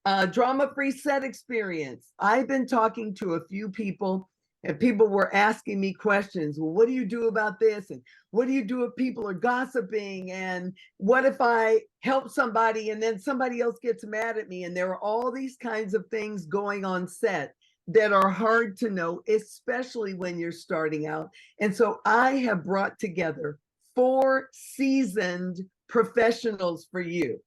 Drama-free set experience. I've been talking to a few people, and people were asking me questions. Well, what do you do about this? And what do you do if people are gossiping? And what if I help somebody and then somebody else gets mad at me? And there are all these kinds of things going on set that are hard to know, especially when you're starting out. And so I have brought together 4 seasoned professionals for you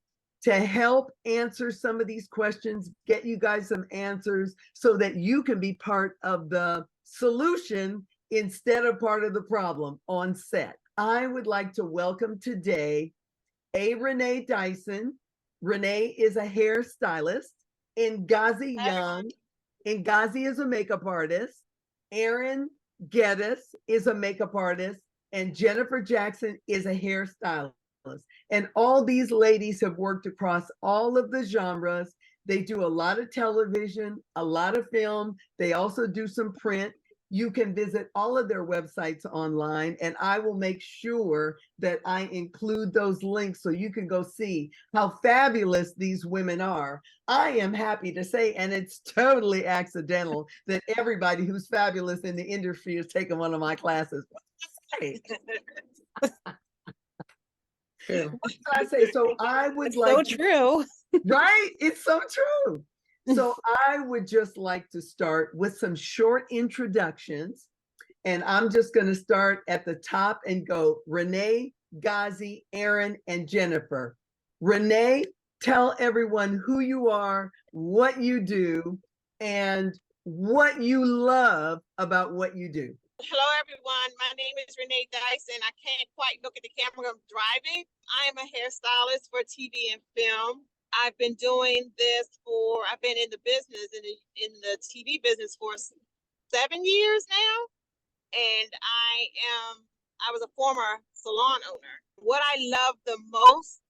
to help answer some of these questions, get you guys some answers so that you can be part of the solution instead of part of the problem on set. I would like to welcome today A Renea Dyson. Renee is a hairstylist. Ngozi Young. Ngozi is a makeup artist. Erin Geddis is a makeup artist. And Jennifer Jackson is a hairstylist. And all these ladies have worked across all of the genres. They do a lot of television, a lot of film. They also do some print. You can visit all of their websites online, and I will make sure that I include those links so you can go see how fabulous these women are. I am happy to say, and it's totally accidental, that everybody who's fabulous in the industry has taken one of my classes. True. What did I say? So I would It's like so true. right? It's so true. So I would just like to start with some short introductions. And I'm just going to start at the top and go Renee, Ngozi, Erin, and Jennifer. Renee, tell everyone who you are, what you do, and what you love about what you do. Hello, everyone. My name is Renea Dyson. I can't quite look at the camera. I'm driving. I am a hairstylist for TV and film. I've been doing this I've been in the business, in the TV business for 7 years now. And I was a former salon owner. What I love the most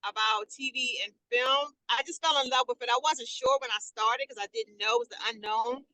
about TV and film, I just fell in love with it. I wasn't sure when I started because I didn't know, it was the unknown.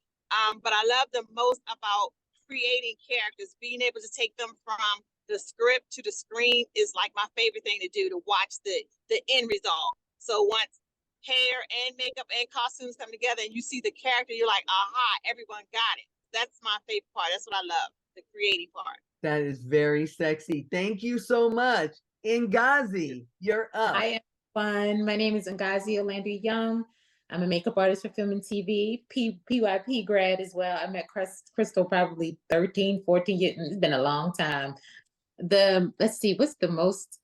But I love the most about creating characters, being able to take them from the script to the screen is like my favorite thing to do, to watch the end result. So once hair and makeup and costumes come together and you see the character, you're like, aha, everyone got it. That's my favorite part. That's what I love, the creating part. That is very sexy. Thank you so much. Ngozi, you're up. I am fun. My name is Ngozi Olandu-Young. I'm a makeup artist for film and TV, PYP grad as well. I met Crystal probably 13, 14 years. It's been a long time. Let's see, what's the most,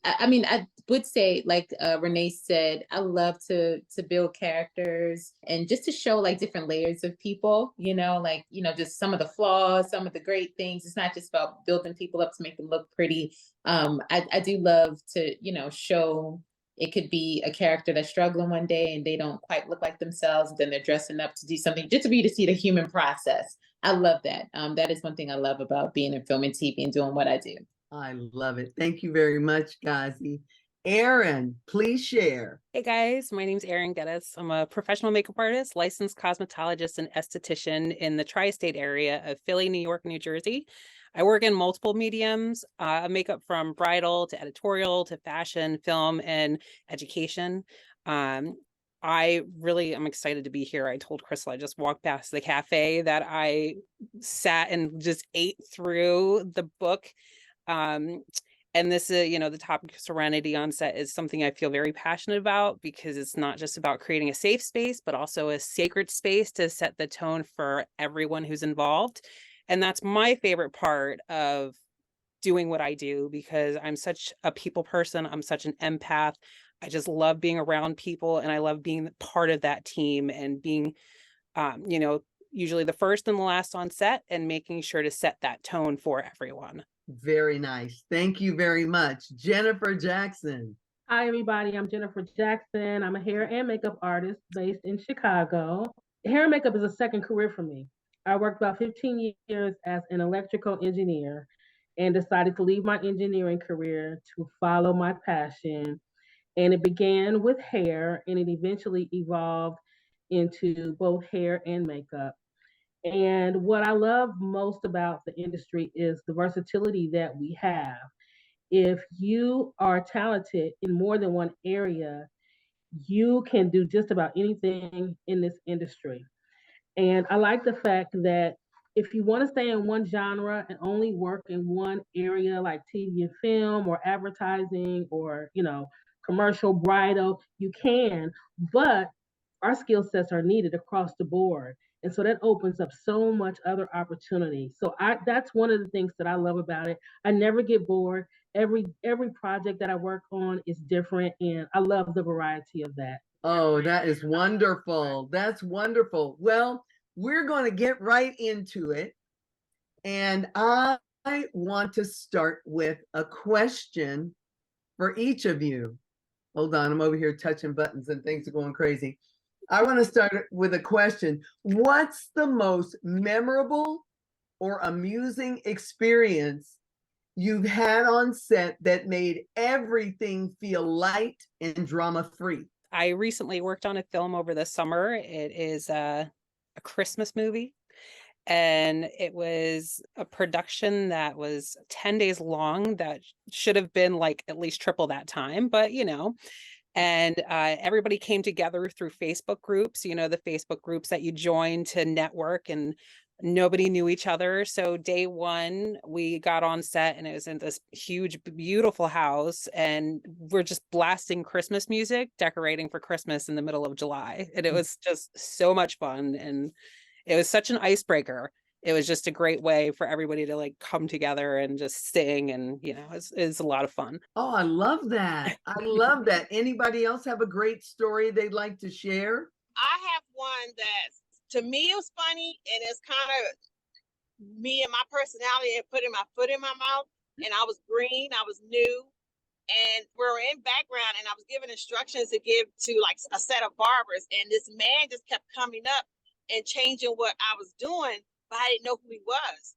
I would say, like Renee said, I love to build characters and just to show like different layers of people, just some of the flaws, some of the great things. It's not just about building people up to make them look pretty. I do love to, show it could be a character that's struggling one day and they don't quite look like themselves. Then they're dressing up to do something just to see the human process. I love that. That is one thing I love about being in film and TV and doing what I do. I love it. Thank you very much, Ngozi. Erin, please share. Hey guys, my name is Erin Geddis. I'm a professional makeup artist, licensed cosmetologist, and esthetician in the tri-state area of Philly, New York, New Jersey. I work in multiple mediums, makeup from bridal to editorial to fashion, film, and education. I really am excited to be here. I told Crystal I just walked past the cafe that I sat and just ate through the book. And this is, the topic of Serenity on set is something I feel very passionate about because it's not just about creating a safe space, but also a sacred space to set the tone for everyone who's involved. And that's my favorite part of doing what I do because I'm such a people person. I'm such an empath. I just love being around people and I love being part of that team and being, usually the first and the last on set and making sure to set that tone for everyone. Very nice. Thank you very much. Jennifer Jackson. Hi, everybody. I'm Jennifer Jackson. I'm a hair and makeup artist based in Chicago. Hair and makeup is a second career for me. I worked about 15 years as an electrical engineer and decided to leave my engineering career to follow my passion. And it began with hair and it eventually evolved into both hair and makeup. And what I love most about the industry is the versatility that we have. If you are talented in more than one area, you can do just about anything in this industry. And I like the fact that if you want to stay in one genre and only work in one area like TV and film or advertising or, commercial bridal, you can, but our skill sets are needed across the board. And so that opens up so much other opportunity. So that's one of the things that I love about it. I never get bored. Every project that I work on is different and I love the variety of that. Oh, that is wonderful. That's wonderful. Well, we're going to get right into it. And I want to start with a question for each of you. Hold on, I'm over here touching buttons and things are going crazy. I want to start with a question. What's the most memorable or amusing experience you've had on set that made everything feel light and drama-free? I recently worked on a film over the summer. It is a Christmas movie. And it was a production that was 10 days long that should have been like at least triple that time, but and everybody came together through Facebook groups, the Facebook groups that you join to network, and nobody knew each other. So day one, we got on set and it was in this huge, beautiful house, and we're just blasting Christmas music, decorating for Christmas in the middle of July. And it was just so much fun. And it was such an icebreaker. It was just a great way for everybody to like come together and just sing, and it's a lot of fun. Oh, I love that. I love that. Anybody else have a great story they'd like to share? I have one that to me it was funny, and it's kind of me and my personality and putting my foot in my mouth. And I was green, I was new, and we were in background, and I was given instructions to give to like a set of barbers, and this man just kept coming up and changing what I was doing, but I didn't know who he was.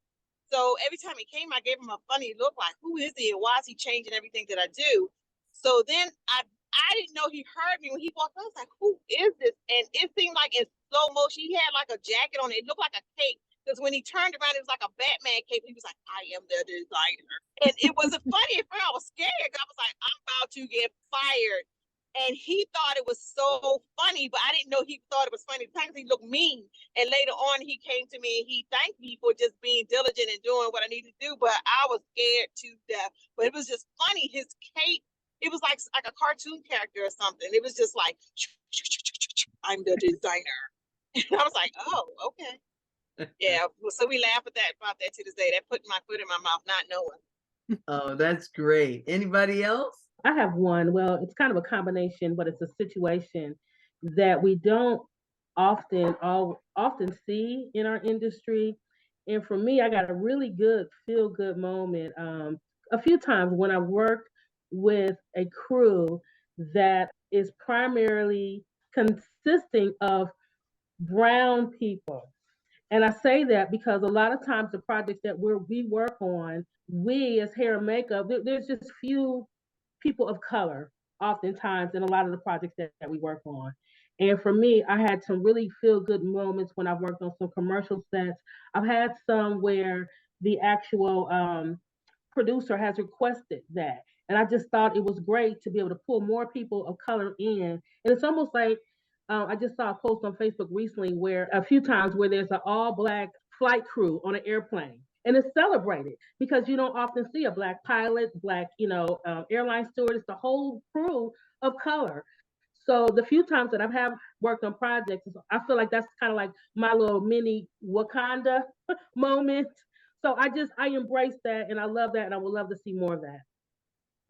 So every time he came, I gave him a funny look like, who is he and why is he changing everything that I do? So then I didn't know he heard me when he walked up. I was like, who is this? And it seemed like in slow motion, he had like a jacket on. It looked like a cape. Because when he turned around, it was like a Batman cape. He was like, I am the designer. And it wasn't funny at first. I was scared. I was like, I'm about to get fired. And he thought it was so funny, but I didn't know he thought it was funny. Sometimes he looked mean. And later on, he came to me and he thanked me for just being diligent and doing what I needed to do. But I was scared to death. But it was just funny. His cape, it was like a cartoon character or something. It was just like, I'm the designer. And I was like, oh, okay. Yeah. So we laugh about that to this day. That put my foot in my mouth, not knowing. Oh, that's great. Anybody else? I have one. Well, it's kind of a combination, but it's a situation that we don't often see in our industry. And for me, I got a really good feel good moment a few times when I worked with a crew that is primarily consisting of brown people. And I say that because a lot of times the projects that we work on, we as hair and makeup, there's just few people of color oftentimes in a lot of the projects that we work on. And for me, I had some really feel good moments when I've worked on some commercial sets. I've had some where the actual producer has requested that. And I just thought it was great to be able to pull more people of color in. And it's almost like I just saw a post on Facebook recently where a few times where there's an all Black flight crew on an airplane. And it's celebrated because you don't often see a Black pilot, Black, airline steward. It's the whole crew of color. So the few times that I've worked on projects, I feel like that's kind of like my little mini Wakanda moment. So I embrace that and I love that and I would love to see more of that.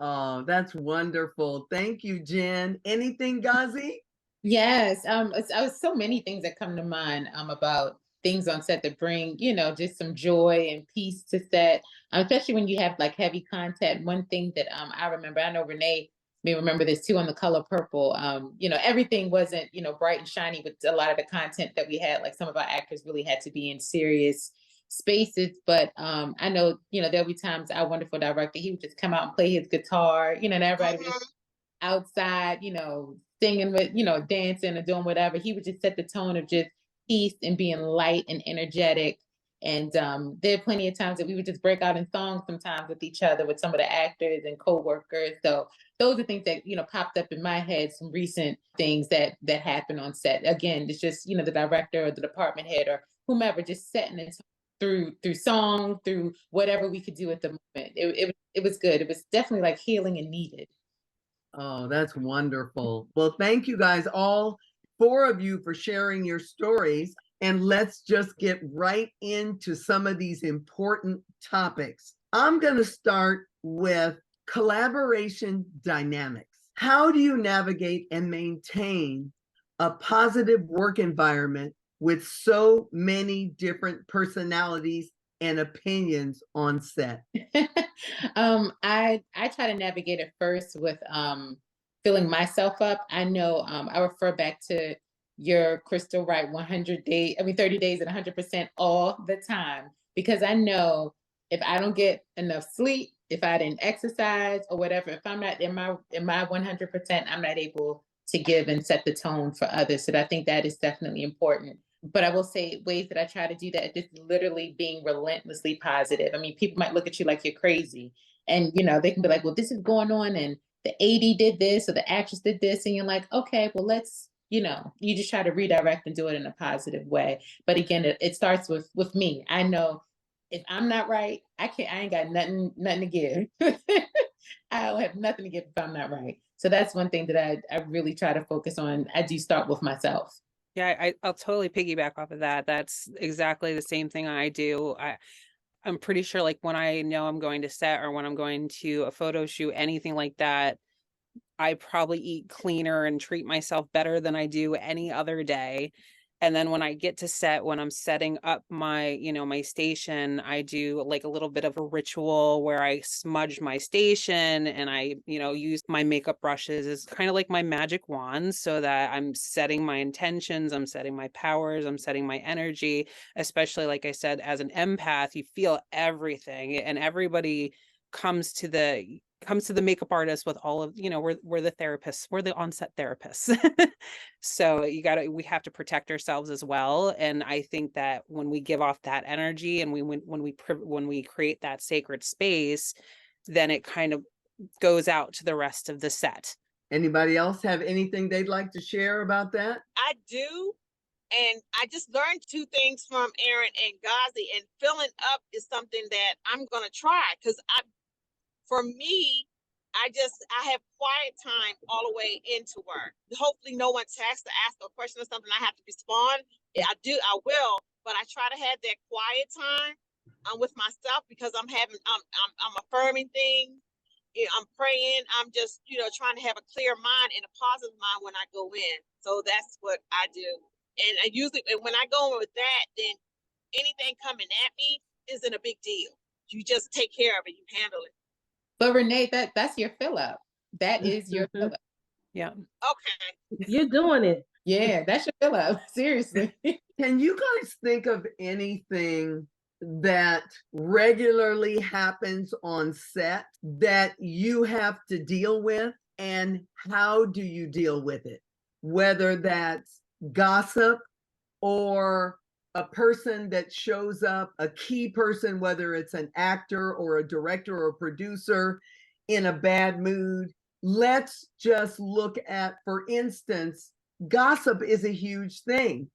Oh, that's wonderful. Thank you, Jen. Anything, Ngozi? Yes, I was so many things that come to mind about things on set that bring, just some joy and peace to set, especially when you have like heavy content. One thing that I remember, I know Renee may remember this too on The Color Purple. Everything wasn't, bright and shiny, but a lot of the content that we had, like some of our actors really had to be in serious spaces. But I know, there'll be times our wonderful director, he would just come out and play his guitar, and everybody was outside, singing with, dancing and doing whatever. He would just set the tone of just peace and being light and energetic. And there are plenty of times that we would just break out in songs sometimes with each other, with some of the actors and co-workers. So those are things that, popped up in my head, some recent things that happened on set. Again, it's just, the director or the department head or whomever just setting it through song, through whatever we could do at the moment. It was good. It was definitely like healing and needed. Oh, that's wonderful. Well, thank you guys, all four of you, for sharing your stories. And let's just get right into some of these important topics. I'm going to start with collaboration dynamics. How do you navigate and maintain a positive work environment with so many different personalities and opinions on set? I try to navigate it first with filling myself up. I know I refer back to your Crystal Wright 30 days at 100% all the time, because I know if I don't get enough sleep, if I didn't exercise or whatever, if I'm not in my 100%, I'm not able to give and set the tone for others. So I think that is definitely important. But I will say ways that I try to do that, just literally being relentlessly positive. I mean, people might look at you like you're crazy, and they can be like, well, this is going on and the AD did this or the actress did this, and you're like, okay, well, let's, you just try to redirect and do it in a positive way. But again, it starts with me. I know if I'm not right, I ain't got nothing to give. I don't have nothing to give if I'm not right. So that's one thing that I really try to focus on. I do start with myself. Yeah, I'll totally piggyback off of that. That's exactly the same thing I do. I'm pretty sure, like, when I know I'm going to set or when I'm going to a photo shoot, anything like that, I probably eat cleaner and treat myself better than I do any other day. And then when I get to set, when I'm setting up my, my station, I do like a little bit of a ritual where I smudge my station and I, use my makeup brushes as kind of like my magic wand, so that I'm setting my intentions, I'm setting my powers, I'm setting my energy. Especially, like I said, as an empath, you feel everything, and everybody comes to the makeup artist with all of, we're the therapists, we're the on-set therapists. So we have to protect ourselves as well. And I think that when we give off that energy and when we create that sacred space, then it kind of goes out to the rest of the set. Anybody else have anything they'd like to share about that? I do. And I just learned two things from Erin and Ngozi, and filling up is something that I'm going to try, because for me, I have quiet time all the way into work. Hopefully no one has to ask a question or something I have to respond. Yeah, I will, but I try to have that quiet time with myself, because I'm affirming things. I'm praying. I'm just, trying to have a clear mind and a positive mind when I go in. So that's what I do. And I usually, when I go in with that, then anything coming at me isn't a big deal. You just take care of it. You handle it. But Renee, that's your fill up. That is your fill up. Yeah. Okay. You're doing it. Yeah, that's your fill up. Seriously. Can you guys think of anything that regularly happens on set that you have to deal with, and how do you deal with it? Whether that's gossip or a person that shows up, a key person, whether it's an actor or a director or a producer, in a bad mood. Let's just look at, for instance, gossip is a huge thing,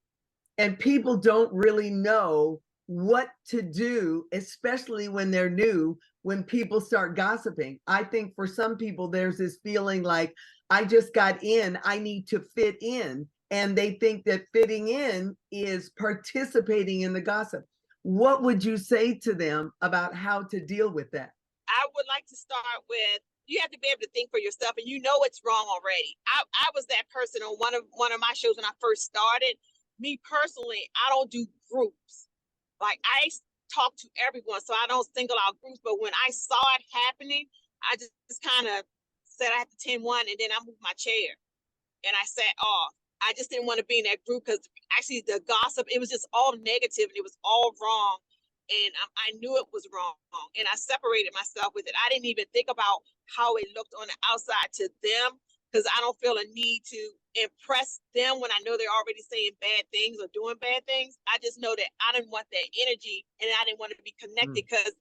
and people don't really know what to do, especially when they're new, when people start gossiping. I think for some people, there's this feeling like, I just got in, I need to fit in. And they think that fitting in is participating in the gossip. What would you say to them about how to deal with that? I would like to start with, you have to be able to think for yourself, and it's wrong already. I was that person on one of my shows when I first started. Me personally, I don't do groups. Like, I talk to everyone, so I don't single out groups. But when I saw it happening, I just kind of said I had to 10-1, and then I moved my chair and I sat off. I just didn't want to be in that group, because actually the gossip, it was just all negative and it was all wrong. And I knew it was wrong, and I separated myself with it. I didn't even think about how it looked on the outside to them, because I don't feel a need to impress them when I know they're already saying bad things or doing bad things. I just know that I didn't want that energy, and I didn't want to be connected because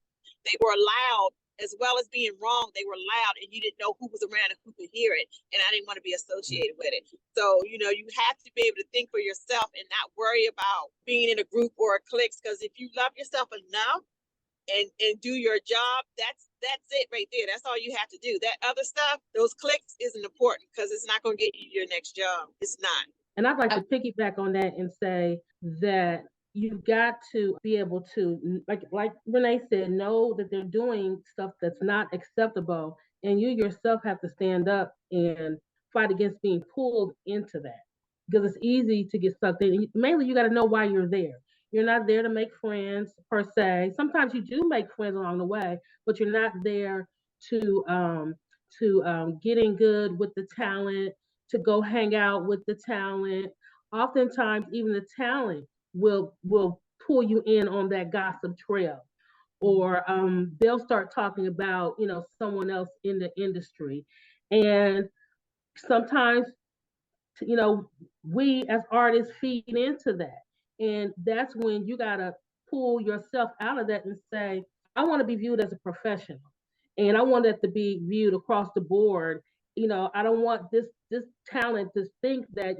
they were loud. As well as being wrong, they were loud, and you didn't know who was around and who could hear it, and I didn't want to be associated with it. So, you know, you have to be able to think for yourself and not worry about being in a group or a clique, because if you love yourself enough and do your job, that's it right there. That's all you have to do. That other stuff, those cliques, isn't important, because it's not going to get you your next job. It's not. And I'd like to piggyback on that and say that you've got to be able to, like Renee said, know that they're doing stuff that's not acceptable, and you yourself have to stand up and fight against being pulled into that, because it's easy to get sucked in. Mainly, you got to know why you're there. You're not there to make friends per se. Sometimes you do make friends along the way, but you're not there to get in good with the talent, to go hang out with the talent. Oftentimes, even the talent will pull you in on that gossip trail, or they'll start talking about someone else in the industry, and sometimes we as artists feed into that, and that's when you gotta pull yourself out of that and say, I want to be viewed as a professional, and I want that to be viewed across the board. I don't want this talent to think that,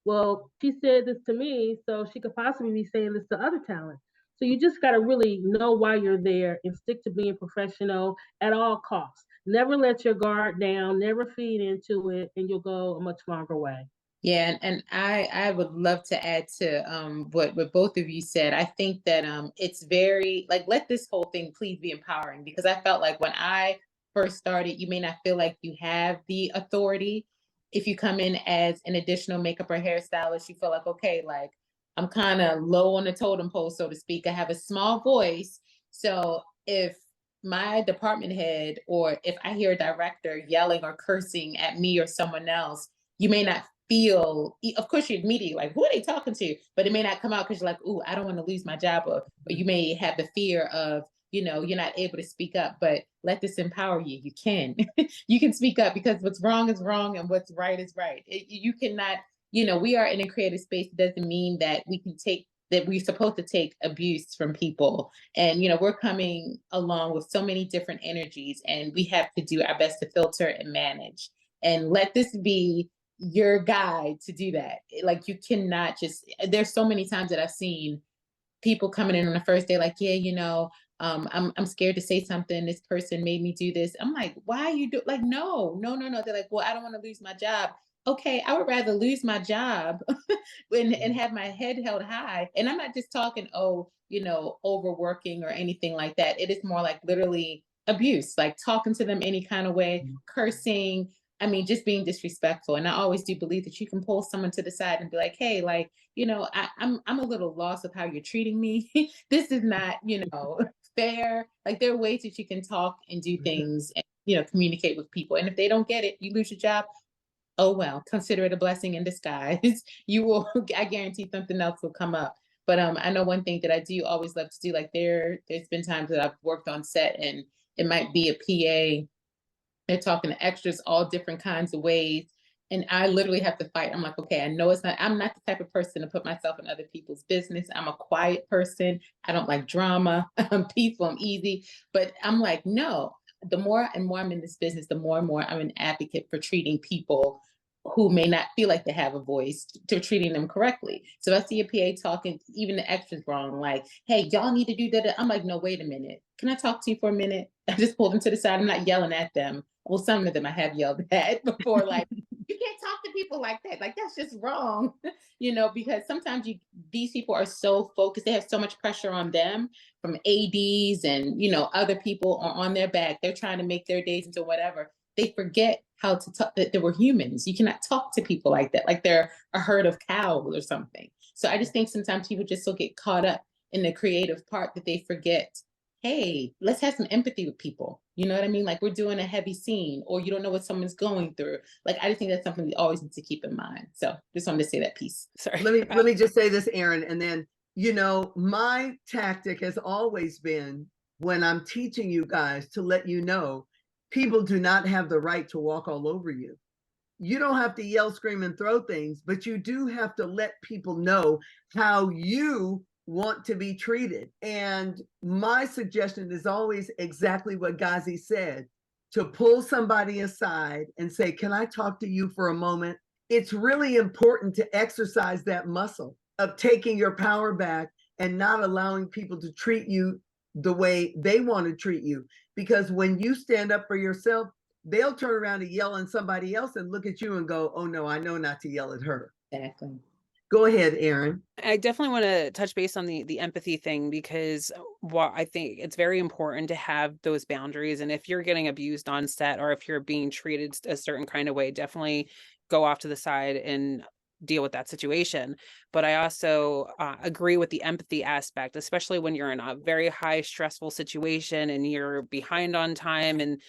well, she said this to me, so she could possibly be saying this to other talent. So you just got to really know why you're there and stick to being professional at all costs. Never let your guard down, never feed into it, and you'll go a much longer way. Yeah, and I would love to add to what both of you said. I think that it's very, like, let this whole thing please be empowering, because I felt like when I first started, you may not feel like you have the authority. If you come in as an additional makeup or hairstylist, you feel like, okay, like I'm kind of low on the totem pole, so to speak. I have a small voice. So if my department head, or if I hear a director yelling or cursing at me or someone else, you may not feel, of course you're immediately like, who are they talking to? But it may not come out because you're like, ooh, I don't want to lose my job. Or you may have the fear of, you're not able to speak up. But let this empower you. You can. You can speak up, because what's wrong is wrong and what's right is right. You cannot, we are in a creative space. It doesn't mean that we're supposed to take abuse from people. And, we're coming along with so many different energies, and we have to do our best to filter and manage. And let this be your guide to do that. Like, you cannot just, there's so many times that I've seen people coming in on the first day, like, yeah, I'm scared to say something. This person made me do this. I'm like, why you do, like, no. They're like, well, I don't want to lose my job. Okay, I would rather lose my job and have my head held high. And I'm not just talking, overworking or anything like that. It is more like literally abuse, like talking to them any kind of way, cursing. I mean, just being disrespectful. And I always do believe that you can pull someone to the side and be like, hey, like, I'm a little lost of how you're treating me. This is not, fair. Like, there are ways that you can talk and do things and, communicate with people. And if they don't get it, you lose your job. Oh, well, consider it a blessing in disguise. You will, I guarantee something else will come up. But I know one thing that I do always love to do, like there's been times that I've worked on set and it might be a PA. They're talking to extras all different kinds of ways. And I literally have to fight. I'm like, okay, I'm not the type of person to put myself in other people's business. I'm a quiet person. I don't like drama. I'm peaceful, I'm easy. But I'm like, no, the more and more I'm in this business, the more and more I'm an advocate for treating people who may not feel like they have a voice, to treating them correctly. So I see a PA talking, even the extras wrong, like, hey, y'all need to do that. I'm like, no, wait a minute. Can I talk to you for a minute? I just pulled them to the side. I'm not yelling at them. Well, some of them I have yelled at before, like, you can't talk to people like that. Like, that's just wrong, because sometimes these people are so focused. They have so much pressure on them from ADs and, other people are on their back. They're trying to make their days into whatever. They forget how to talk, that they were humans. You cannot talk to people like that, like they're a herd of cows or something. So I just think sometimes people just so get caught up in the creative part that they forget, hey, let's have some empathy with people. You know what I mean? Like, we're doing a heavy scene, or you don't know what someone's going through. Like, I just think that's something we always need to keep in mind. So just wanted to say that piece. Sorry. Let me just say this, Erin, and then, my tactic has always been, when I'm teaching you guys, to let you know, people do not have the right to walk all over you. you don't have to yell, scream, and throw things, but you do have to let people know how you want to be treated. And my suggestion is always exactly what Ngozi said, to pull somebody aside and say, can I talk to you for a moment? It's really important to exercise that muscle of taking your power back and not allowing people to treat you the way they want to treat you. Because when you stand up for yourself, they'll turn around and yell at somebody else and look at you and go, oh no, I know not to yell at her. Exactly. Go ahead, Erin. I definitely want to touch base on the empathy thing, because what I think it's very important to have those boundaries. And if you're getting abused on set, or if you're being treated a certain kind of way, definitely go off to the side and deal with that situation. But I also agree with the empathy aspect, especially when you're in a very high stressful situation and you're behind on time and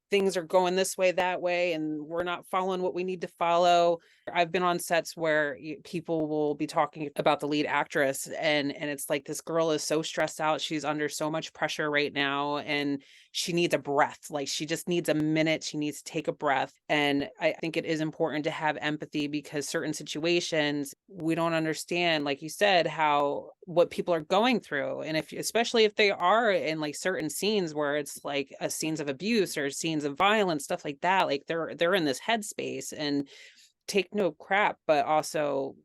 things are going this way, that way, and we're not following what we need to follow. I've been on sets where people will be talking about the lead actress, and it's like, this girl is so stressed out. She's under so much pressure right now, and she needs a breath. Like, she just needs a minute. She needs to take a breath. And I think it is important to have empathy, because certain situations we don't understand, like you said, what people are going through. And especially if they are in like certain scenes where it's like scenes of abuse or scenes of violence, stuff like that, like they're in this headspace, and take no crap, but also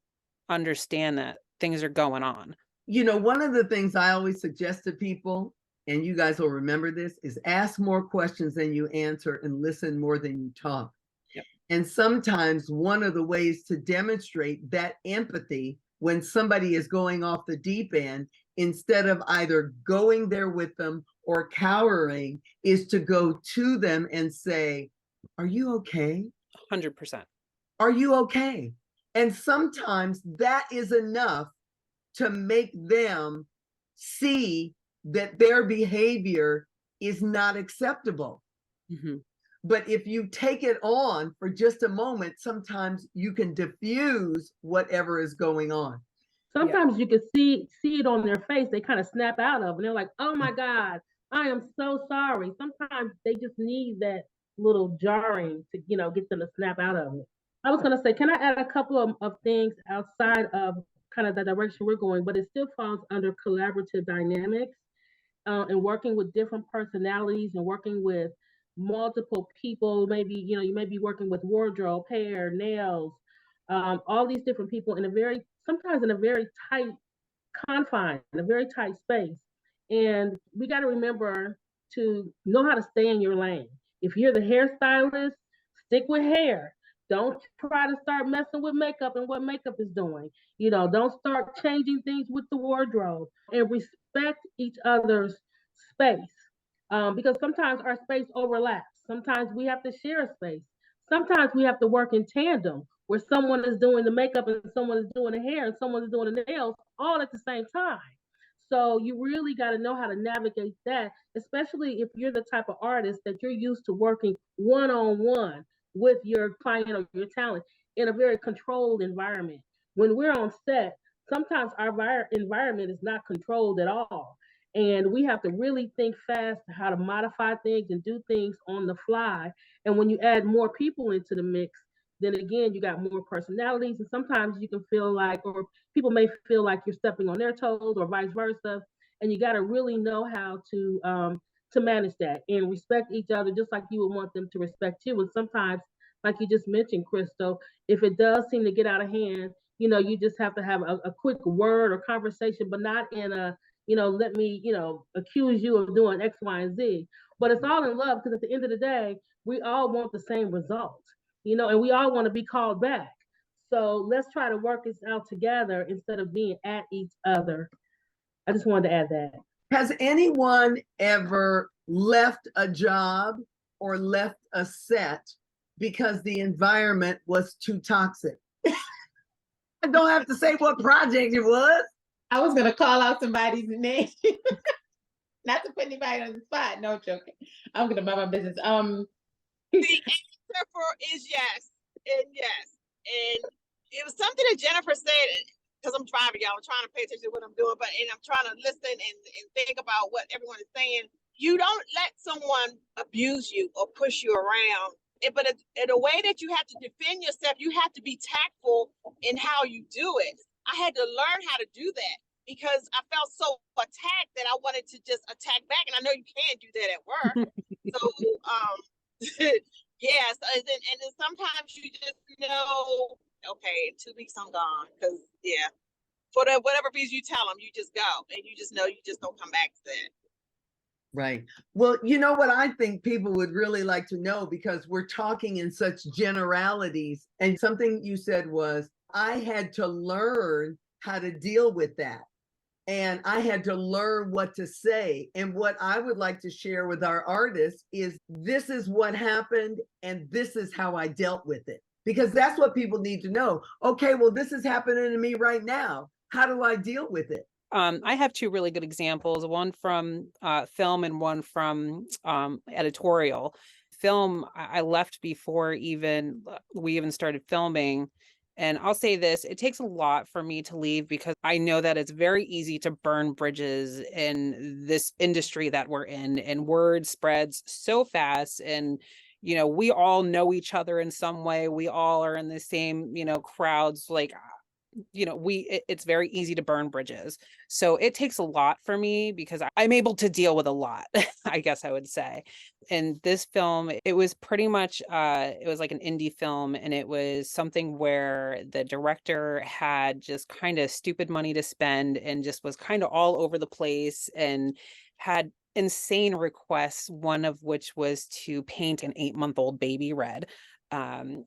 understand that things are going on. You know, one of the things I always suggest to people, and you guys will remember this, is ask more questions than you answer and listen more than you talk. Yep. And sometimes one of the ways to demonstrate that empathy when somebody is going off the deep end, instead of either going there with them or cowering, is to go to them and say, are you okay? 100%. Are you okay? And sometimes that is enough to make them see that their behavior is not acceptable. Mm-hmm. But if you take it on for just a moment, sometimes you can diffuse whatever is going on. Sometimes you can see it on their face. They kind of snap out of it. And they're like, oh my God, I am so sorry. Sometimes they just need that little jarring to, get them to snap out of it. I was going to say, can I add a couple of things outside of kind of the direction we're going, but it still falls under collaborative dynamics and working with different personalities and working with multiple people. Maybe, you may be working with wardrobe, hair, nails, all these different people sometimes in a very tight confine, in a very tight space. And we got to remember to know how to stay in your lane. If you're the hairstylist, stick with hair. Don't try to start messing with makeup and what makeup is doing. Don't start changing things with the wardrobe, and respect each other's space. Because sometimes our space overlaps. Sometimes we have to share a space. Sometimes we have to work in tandem, where someone is doing the makeup and someone is doing the hair and someone is doing the nails all at the same time. So you really got to know how to navigate that, especially if you're the type of artist that you're used to working one-on-one with your client or your talent in a very controlled environment. When we're on set, sometimes our environment is not controlled at all. And we have to really think fast how to modify things and do things on the fly. And when you add more people into the mix, then again, you got more personalities. And sometimes you can feel like, or people may feel like you're stepping on their toes or vice versa. And you got to really know how to manage that and respect each other, just like you would want them to respect you. And sometimes, like you just mentioned, Crystal, if it does seem to get out of hand, you just have to have a quick word or conversation, but not in a, let me, accuse you of doing X, Y, and Z. But it's all in love, because at the end of the day, we all want the same result, and we all want to be called back. So let's try to work this out together instead of being at each other. I just wanted to add that. Has anyone ever left a job or left a set because the environment was too toxic? I don't have to say what project it was. I was going to call out somebody's name. Not to put anybody on the spot. No, joking. I'm going to mind my business. The answer is yes and yes. And it was something that Jennifer said, because I'm driving, y'all. I'm trying to pay attention to what I'm doing, and I'm trying to listen and think about what everyone is saying. You don't let someone abuse you or push you around But in a way that you have to defend yourself, you have to be tactful in how you do it. I had to learn how to do that because I felt so attacked that I wanted to just attack back. And I know you can't do that at work. So, yes. And then sometimes you just know, okay, in 2 weeks I'm gone. Because, yeah, for whatever reason you tell them, you just go. And you just know you just don't come back to that. Right. Well, you know what I think people would really like to know, because we're talking in such generalities, and something you said was, I had to learn how to deal with that. And I had to learn what to say. And what I would like to share with our artists is, this is what happened and this is how I dealt with it. Because that's what people need to know. Okay, well, this is happening to me right now. How do I deal with it? I have two really good examples, one from film and one from editorial. Film, I left before we even started filming. And I'll say this, it takes a lot for me to leave because I know that it's very easy to burn bridges in this industry that we're in, and word spreads so fast. And, we all know each other in some way. We all are in the same, crowds. Like, it's very easy to burn bridges. So it takes a lot for me because I'm able to deal with a lot, I guess I would say. And this film, it was pretty much, it was like an indie film, and it was something where the director had just kind of stupid money to spend and just was kind of all over the place and had insane requests, one of which was to paint an 8-month-old baby red. And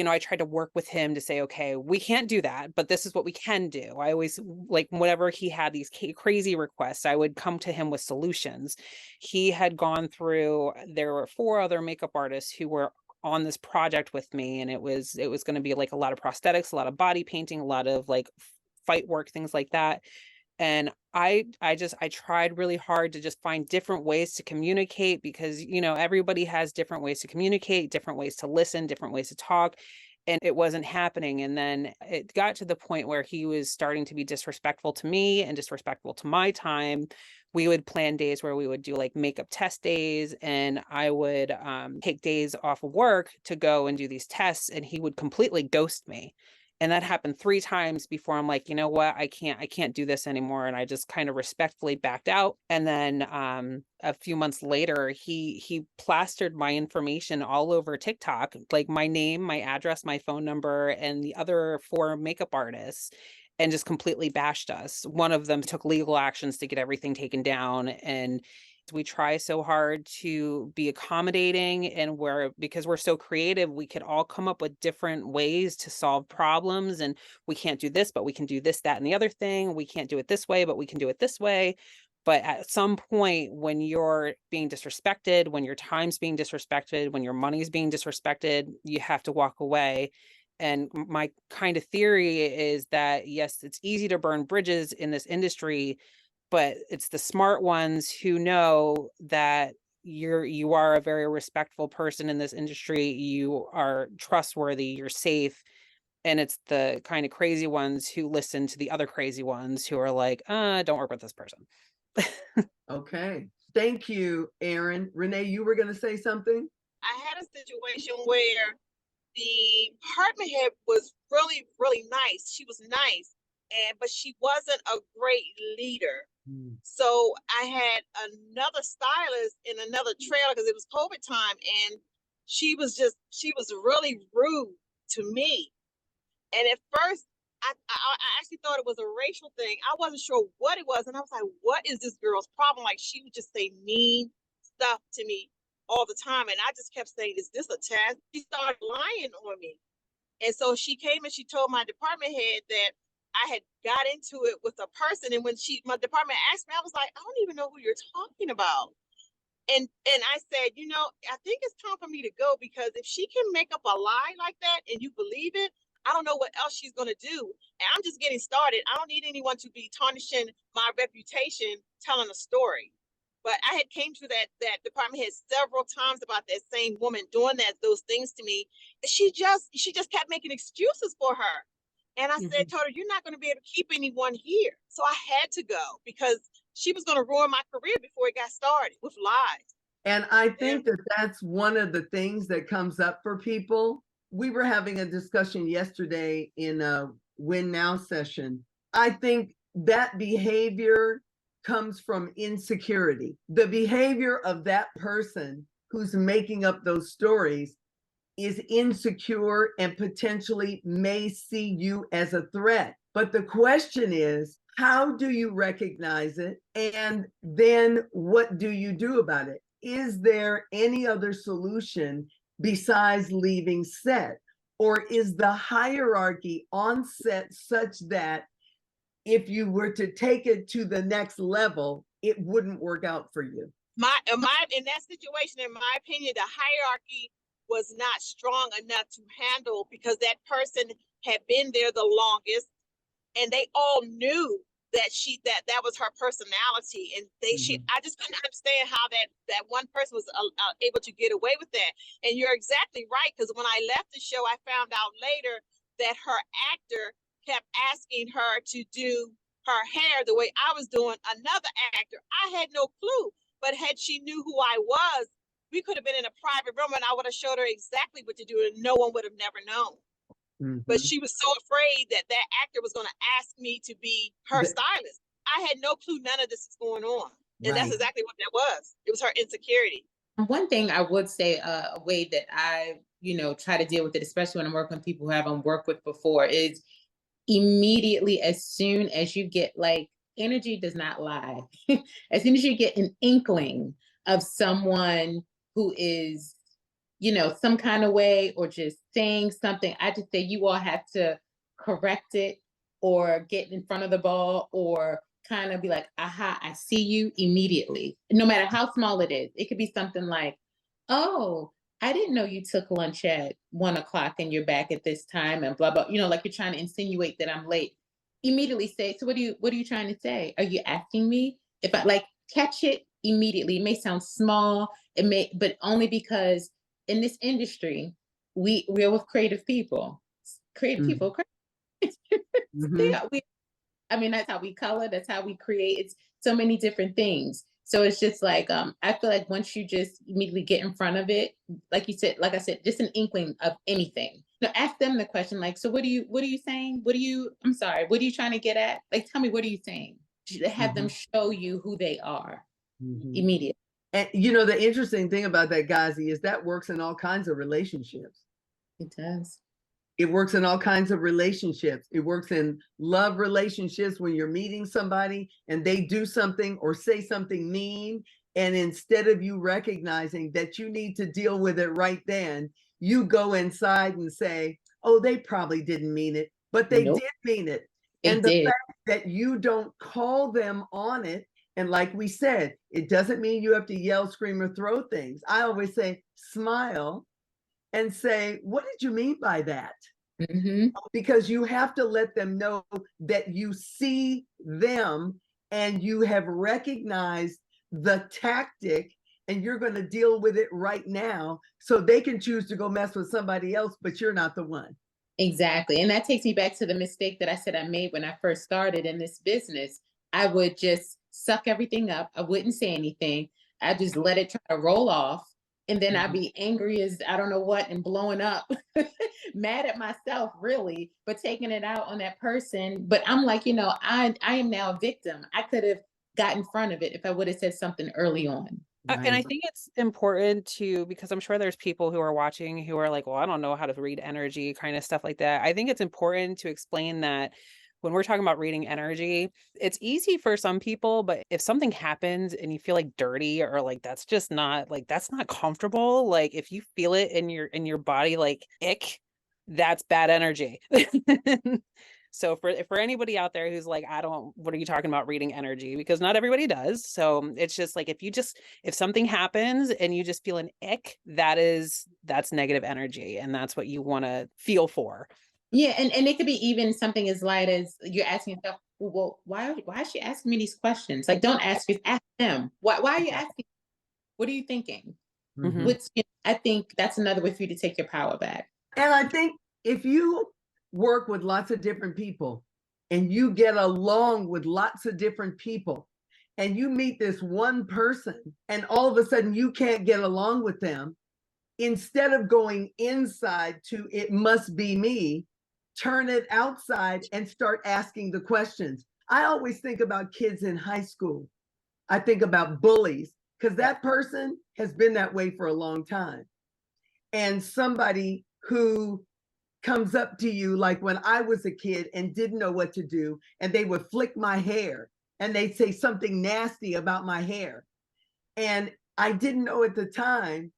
I tried to work with him to say, okay, we can't do that, but this is what we can do. I always, like, whenever he had these crazy requests, I would come to him with solutions. He had gone through, there were 4 other makeup artists who were on this project with me, and it was going to be like a lot of prosthetics, a lot of body painting, a lot of like fight work, things like that. And I tried really hard to just find different ways to communicate, because, everybody has different ways to communicate, different ways to listen, different ways to talk. And it wasn't happening. And then it got to the point where he was starting to be disrespectful to me and disrespectful to my time. We would plan days where we would do like makeup test days, and I would take days off of work to go and do these tests, and he would completely ghost me. And that happened 3 times before I'm like, you know what, I can't do this anymore. And I just kind of respectfully backed out. And then a few months later, he plastered my information all over TikTok, like my name, my address, my phone number, and the other 4 makeup artists, and just completely bashed us. One of them took legal actions to get everything taken down. And we try so hard to be accommodating, and because we're so creative, we could all come up with different ways to solve problems. And we can't do this, but we can do this, that, and the other thing. We can't do it this way, but we can do it this way. But at some point, when you're being disrespected, when your time's being disrespected, when your money's being disrespected, you have to walk away. And my kind of theory is that, yes, it's easy to burn bridges in this industry, but it's the smart ones who know that you are a very respectful person in this industry. You are trustworthy, you're safe. And it's the kind of crazy ones who listen to the other crazy ones who are like, don't work with this person. Okay. Thank you, Erin. Renee, you were going to say something? I had a situation where the department head was really, really nice. She was nice, but she wasn't a great leader. So I had another stylist in another trailer because it was COVID time, and she was really rude to me. And at first, I actually thought it was a racial thing. I wasn't sure what it was, and I was like, "What is this girl's problem?" Like, she would just say mean stuff to me all the time, and I just kept saying, "Is this a test?" She started lying on me, and so she came and she told my department head that I had got into it with a person. And when my department asked me, I was like, "I don't even know who you're talking about." And I said, I think it's time for me to go, because if she can make up a lie like that and you believe it, I don't know what else she's going to do. And I'm just getting started. I don't need anyone to be tarnishing my reputation telling a story. But I had came to that department head several times about that same woman doing those things to me. She just kept making excuses for her. And I said, told her, "You're not going to be able to keep anyone here." So I had to go, because she was going to ruin my career before it got started with lies. And I think that that's one of the things that comes up for people. We were having a discussion yesterday in a Win Now session. I think that behavior comes from insecurity. The behavior of that person who's making up those stories is insecure and potentially may see you as a threat. But the question is, how do you recognize it? And then what do you do about it? Is there any other solution besides leaving set? Or is the hierarchy on set such that if you were to take it to the next level, it wouldn't work out for you? In that situation, in my opinion, the hierarchy was not strong enough to handle, because that person had been there the longest, and they all knew that that was her personality, and I just couldn't understand how that one person was able to get away with that. And you're exactly right, because when I left the show, I found out later that her actor kept asking her to do her hair the way I was doing another actor. I had no clue, but had she knew who I was, we could have been in a private room and I would have showed her exactly what to do, and no one would have never known. But she was so afraid that that actor was going to ask me to be her stylist. I had no clue none of this is going on. And that's exactly what that was. It was her insecurity. One thing I would say, a way that I, try to deal with it, especially when I'm working with people who I haven't worked with before, is immediately, as soon as you get, like, energy does not lie. As soon as you get an inkling of someone who is, some kind of way, or just saying something, I just say you all have to correct it, or get in front of the ball, or kind of be like, aha, I see you, immediately. No matter how small it is. It could be something like, oh, I didn't know you took lunch at 1:00 and you're back at this time, and blah, blah, like you're trying to insinuate that I'm late. Immediately say, so what are you trying to say? Are you asking me if I, like, catch it immediately? It may sound small, but only because in this industry, we're with creative people. That's how we color, that's how we create. It's so many different things. So it's just like, I feel like once you just immediately get in front of it, like I said, just an inkling of anything. Ask them the question, like, so what are you saying? I'm sorry, what are you trying to get at? Like, tell me, what are you saying? Have them show you who they are immediately. And the interesting thing about that, Ghazi, is that works in all kinds of relationships. It does. It works in all kinds of relationships. It works in love relationships when you're meeting somebody and they do something or say something mean. And instead of you recognizing that you need to deal with it right then, you go inside and say, oh, they probably didn't mean it, but they did mean it. And the fact that you don't call them on it, and like we said, it doesn't mean you have to yell, scream, or throw things. I always say, smile and say, what did you mean by that? Because you have to let them know that you see them and you have recognized the tactic and you're going to deal with it right now, so they can choose to go mess with somebody else, but you're not the one. Exactly. And that takes me back to the mistake that I said I made when I first started in this business. I would just suck everything up. I wouldn't say anything. I just let it try to roll off. And then I'd be angry as I don't know what and blowing up, mad at myself, really, but taking it out on that person. But I'm like, I am now a victim. I could have got in front of it if I would have said something early on. And I think it's important to, because I'm sure there's people who are watching who are like, well, I don't know how to read energy, kind of stuff like that. I think it's important to explain that when we're talking about reading energy, it's easy for some people, but if something happens and you feel like dirty, or like that's not comfortable, like if you feel it in your body, like ick, that's bad energy. So for anybody out there who's like, what are you talking about reading energy? Because not everybody does. So it's just like, if something happens and you just feel an ick, that's negative energy. And that's what you want to feel for. Yeah. And it could be even something as light as you're asking yourself, well, why is she asking me these questions? Like, don't ask them. Why are you asking? What are you thinking? I think that's another way for you to take your power back. And I think if you work with lots of different people and you get along with lots of different people and you meet this one person and all of a sudden you can't get along with them, instead of going inside to it must be me, turn it outside and start asking the questions. I always think about kids in high school. I think about bullies, because that person has been that way for a long time. And somebody who comes up to you, like when I was a kid and didn't know what to do, and they would flick my hair and they'd say something nasty about my hair. And I didn't know at the time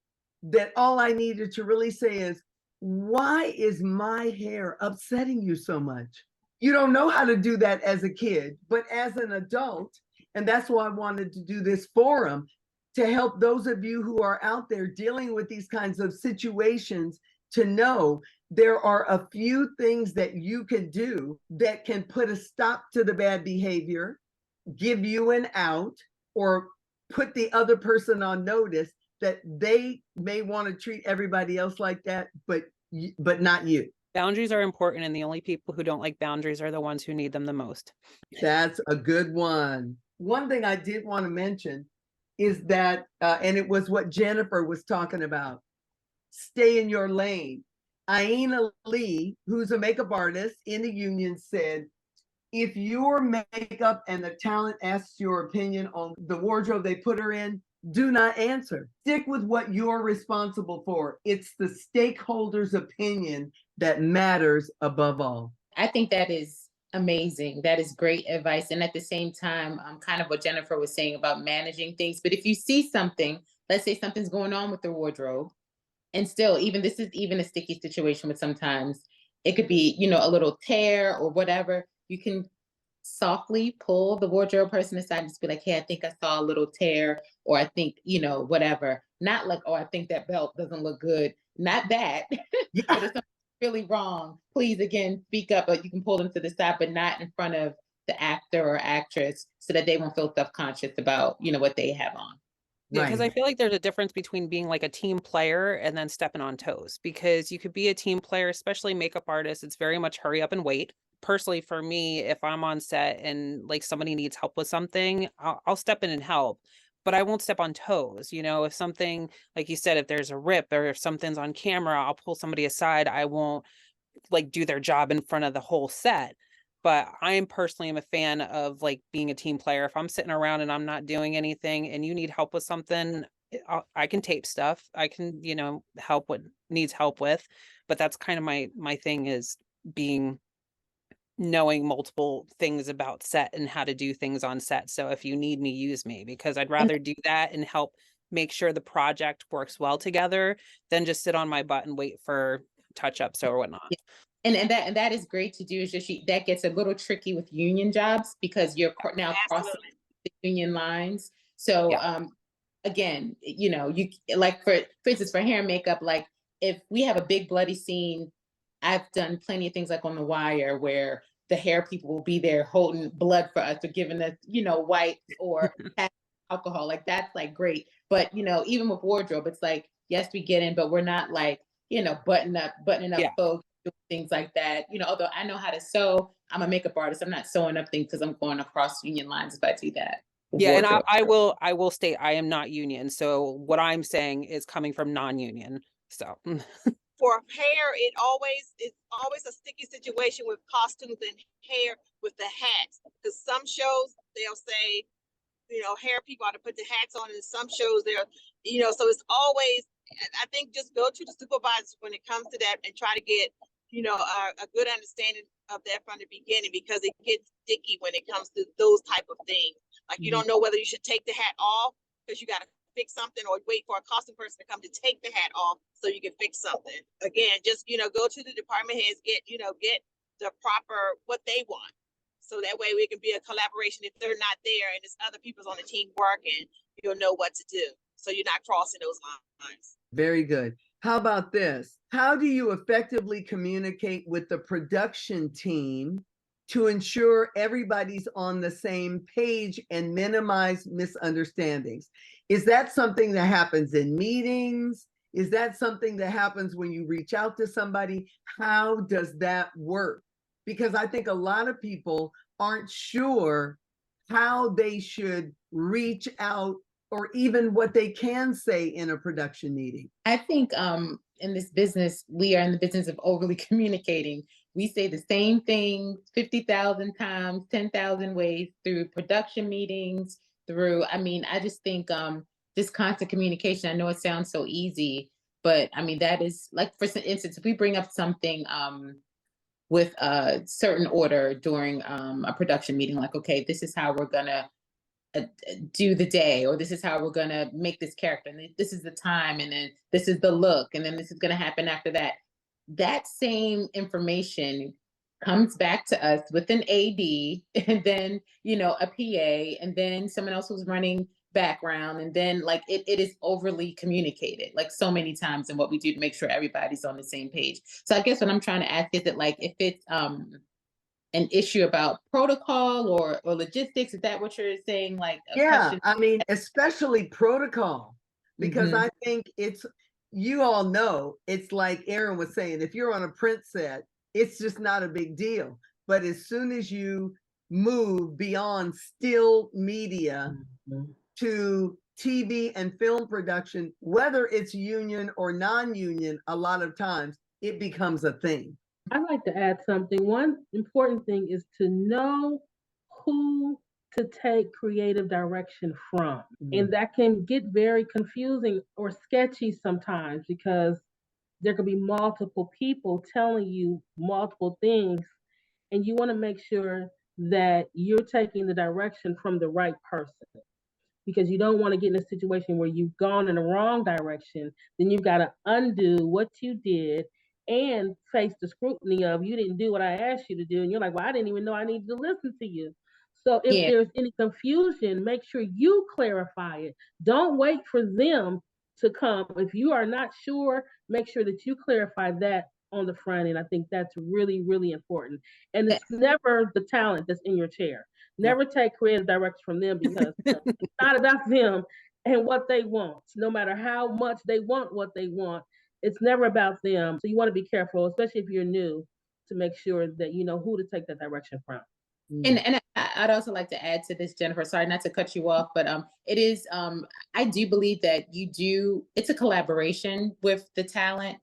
that all I needed to really say is, why is my hair upsetting you so much? You don't know how to do that as a kid, but as an adult, and that's why I wanted to do this forum, to help those of you who are out there dealing with these kinds of situations to know there are a few things that you can do that can put a stop to the bad behavior, give you an out, or put the other person on notice that they may want to treat everybody else like that, but not you. Boundaries are important, and the only people who don't like boundaries are the ones who need them the most. That's a good one. One thing I did want to mention is that, and it was what Jennifer was talking about, stay in your lane. Aina Lee, who's a makeup artist in the union, said, if your makeup and the talent asks your opinion on the wardrobe they put her in, do not answer. Stick with what you're responsible for. It's the stakeholders' opinion that matters above all. I think that is amazing. That is great advice. And at the same time, kind of what Jennifer was saying about managing things. But if you see something, let's say something's going on with the wardrobe, and still, even this is even a sticky situation with sometimes it could be, a little tear or whatever, you can softly pull the wardrobe person aside and just be like, hey, I think I saw a little tear, or I think, whatever. Not like, oh, I think that belt doesn't look good. Not that. Yeah. But if something's really wrong, please, again, speak up, but you can pull them to the side, but not in front of the actor or actress, so that they won't feel self-conscious about, what they have on. Yeah, because I Right. feel like there's a difference between being like a team player and then stepping on toes, because you could be a team player, especially makeup artists. It's very much hurry up and wait. Personally, for me, if I'm on set and like somebody needs help with something, I'll step in and help, but I won't step on toes. If something, like you said, if there's a rip or if something's on camera, I'll pull somebody aside. I won't like do their job in front of the whole set. But I am personally am a fan of like being a team player. If I'm sitting around and I'm not doing anything and you need help with something, I can tape stuff. I can, help what needs help with. But that's kind of my thing, is knowing multiple things about set and how to do things on set. So if you need me, use me, because I'd rather do that and help make sure the project works well together than just sit on my butt and wait for touch-ups or whatnot. Yeah. And that is great to do. Is just that gets a little tricky with union jobs, because you're now crossing the union lines. So again, you like for instance, for hair and makeup, like if we have a big bloody scene, I've done plenty of things like on The Wire where the hair people will be there holding blood for us or giving us, wipes or alcohol. Like that's like great. But even with wardrobe, it's like, yes, we get in, but we're not like, buttoning up folks, doing things like that. Although I know how to sew, I'm a makeup artist. I'm not sewing up things because I'm going across union lines if I do that. Yeah, and I will state I am not union. So what I'm saying is coming from non-union. So For hair, it's always a sticky situation with costumes and hair with the hats. Because some shows they'll say, hair people ought to put the hats on, and some shows they're, so it's always, I think, just go to the supervisors when it comes to that and try to get, a good understanding of that from the beginning, because it gets sticky when it comes to those type of things. Like you don't know whether you should take the hat off because you got to fix something, or wait for a costume person to come to take the hat off so you can fix something. Again, just, go to the department heads, get the proper, what they want. So that way we can be a collaboration. If they're not there and there's other people's on the team working, you'll know what to do. So you're not crossing those lines. Very good. How about this? How do you effectively communicate with the production team to ensure everybody's on the same page and minimize misunderstandings? Is that something that happens in meetings? Is that something that happens when you reach out to somebody? How does that work? Because I think a lot of people aren't sure how they should reach out, or even what they can say in a production meeting? I think in this business, we are in the business of overly communicating. We say the same thing 50,000 times, 10,000 ways through production meetings, I just think this constant communication, I know it sounds so easy, but I mean, that is like, for instance, if we bring up something with a certain order during a production meeting, like, okay, this is how we're gonna do the day, or this is how we're going to make this character, and this is the time, and then this is the look, and then this is going to happen after that. That same information comes back to us with an AD, and then a PA, and then someone else who's running background, and then like it is overly communicated like so many times in what we do to make sure everybody's on the same page. So I guess what I'm trying to ask is that, like, if it's an issue about protocol or logistics, is that what you're saying? Like a Yeah, question? I mean, especially protocol, because Mhm. I think you all know, it's like Erin was saying, if you're on a print set, it's just not a big deal. But as soon as you move beyond still media Mhm. to TV and film production, whether it's union or non-union, a lot of times it becomes a thing. I'd like to add something. One important thing is to know who to take creative direction from. And that can get very confusing or sketchy sometimes because there could be multiple people telling you multiple things, and you want to make sure that you're taking the direction from the right person, because you don't want to get in a situation where you've gone in the wrong direction. Then you've got to undo what you did and face the scrutiny of, you didn't do what I asked you to do. And you're like, well, I didn't even know I needed to listen to you. So if Yeah. there's any confusion, make sure you clarify it. Don't wait for them to come. If you are not sure, make sure that you clarify that on the front end. I think that's really, really important. And it's never the talent that's in your chair. Never take creative direction from them, because it's not about them and what they want. No matter how much they want what they want, it's never about them. So you want to be careful, especially if you're new, to make sure that you know who to take that direction from. And I'd also like to add to this, Jennifer. Sorry not to cut you off, but it is I do believe that it's a collaboration with the talent,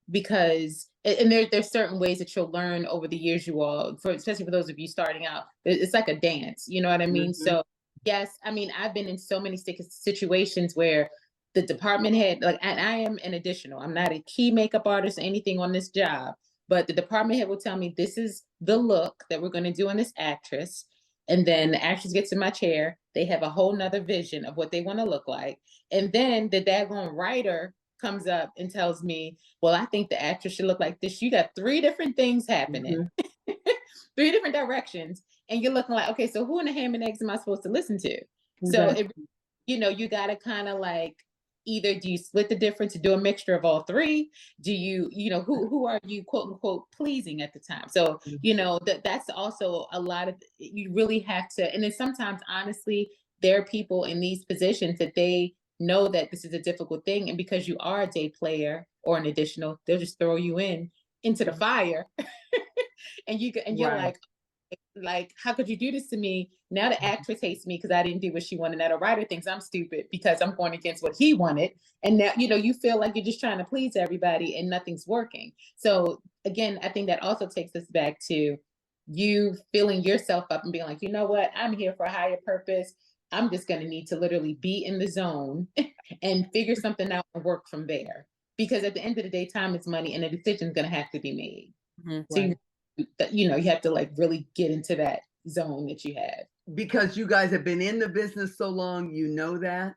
because there's certain ways that you'll learn over the years, especially for those of you starting out. It's like a dance, you know what I mean? Mhm. So yes, I mean, I've been in so many situations where the department head, like, and I am an additional, I'm not a key makeup artist or anything on this job, but the department head will tell me, this is the look that we're going to do on this actress. And then the actress gets in my chair. They have a whole nother vision of what they want to look like. And then the daggone writer comes up and tells me, well, I think the actress should look like this. You got three different things happening, three different directions. And you're looking like, okay, so who in the ham and eggs am I supposed to listen to? So, you got to kind of like, either do you split the difference to do a mixture of all three? Do who are you, quote unquote, pleasing at the time? So, that's also a lot of, you really have to, and then sometimes, honestly, there are people in these positions that they know that this is a difficult thing. And because you are a day player or an additional, they'll just throw you into the fire. And you're like, how could you do this to me? Now the actress hates me because I didn't do what she wanted. Now the writer thinks I'm stupid because I'm going against what he wanted. And now, you feel like you're just trying to please everybody and nothing's working. So again, I think that also takes us back to you filling yourself up and being like, you know what? I'm here for a higher purpose. I'm just going to need to literally be in the zone and figure something out and work from there. Because at the end of the day, time is money, and a decision is going to have to be made. Mhm. So you have to like really get into that zone that you have. Because you guys have been in the business so long, you know that.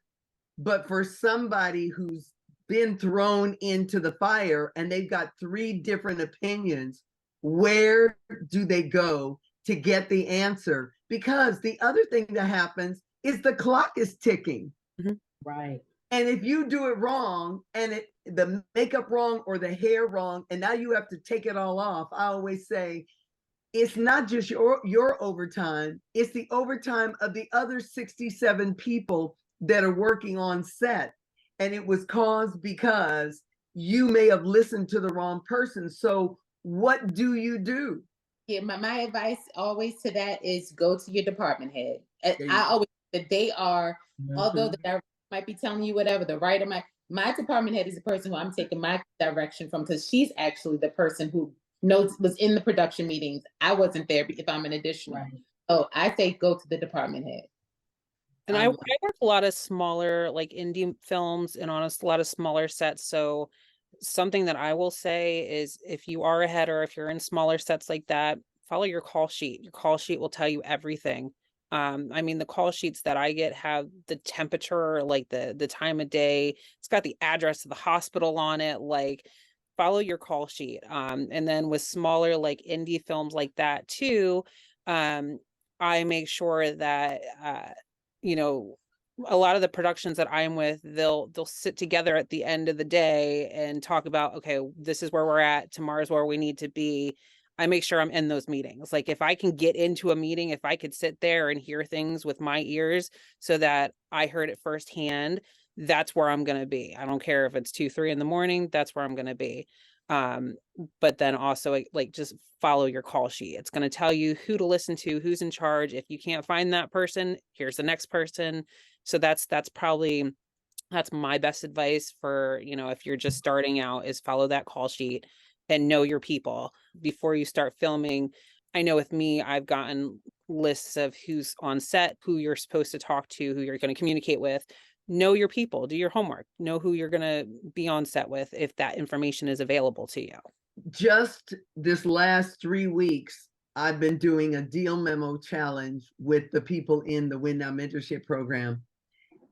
But for somebody who's been thrown into the fire and they've got three different opinions, where do they go to get the answer? Because the other thing that happens is the clock is ticking. Right. And if you do it wrong, and the makeup wrong or the hair wrong, and now you have to take it all off, I always say, it's not just your overtime, it's the overtime of the other 67 people that are working on set. And it was caused because you may have listened to the wrong person. So what do? Yeah, my advice always to that is go to your department head. There you I go. always that they are, although Mhm. the director might be telling you whatever, the writer my department head is the person who I'm taking my direction from, because she's actually the person who was in the production meetings. I wasn't there if I'm an additional. Right. So I say go to the department head. And I I love work a lot of smaller, like indie films and on a lot of smaller sets. So something that I will say is if you are ahead or if you're in smaller sets like that, follow your call sheet. Your call sheet will tell you everything. I mean, the call sheets that I get have the temperature, like the time of day. It's got the address of the hospital on it. Like, follow your call sheet. And then with smaller, like indie films like that too, I make sure that you know, a lot of the productions that I'm with, they'll sit together at the end of the day and talk about, okay, this is where we're at, tomorrow's where we need to be. I make sure I'm in those meetings. Like if I can get into a meeting, if I could sit there and hear things with my ears so that I heard it firsthand, that's where I'm going to be. I don't care if it's 2, 3 in the morning, that's where I'm going to be. But then also like just follow your call sheet. It's going to tell you who to listen to, who's in charge. If you can't find that person, here's the next person. So that's my best advice for, if you're just starting out, is follow that call sheet and know your people before you start filming. I know with me, I've gotten lists of who's on set, who you're supposed to talk to, who you're going to communicate with. Know your people, do your homework, know who you're going to be on set with if that information is available to you. Just this last 3 weeks, I've been doing a deal memo challenge with the people in the Win Now Mentorship Program.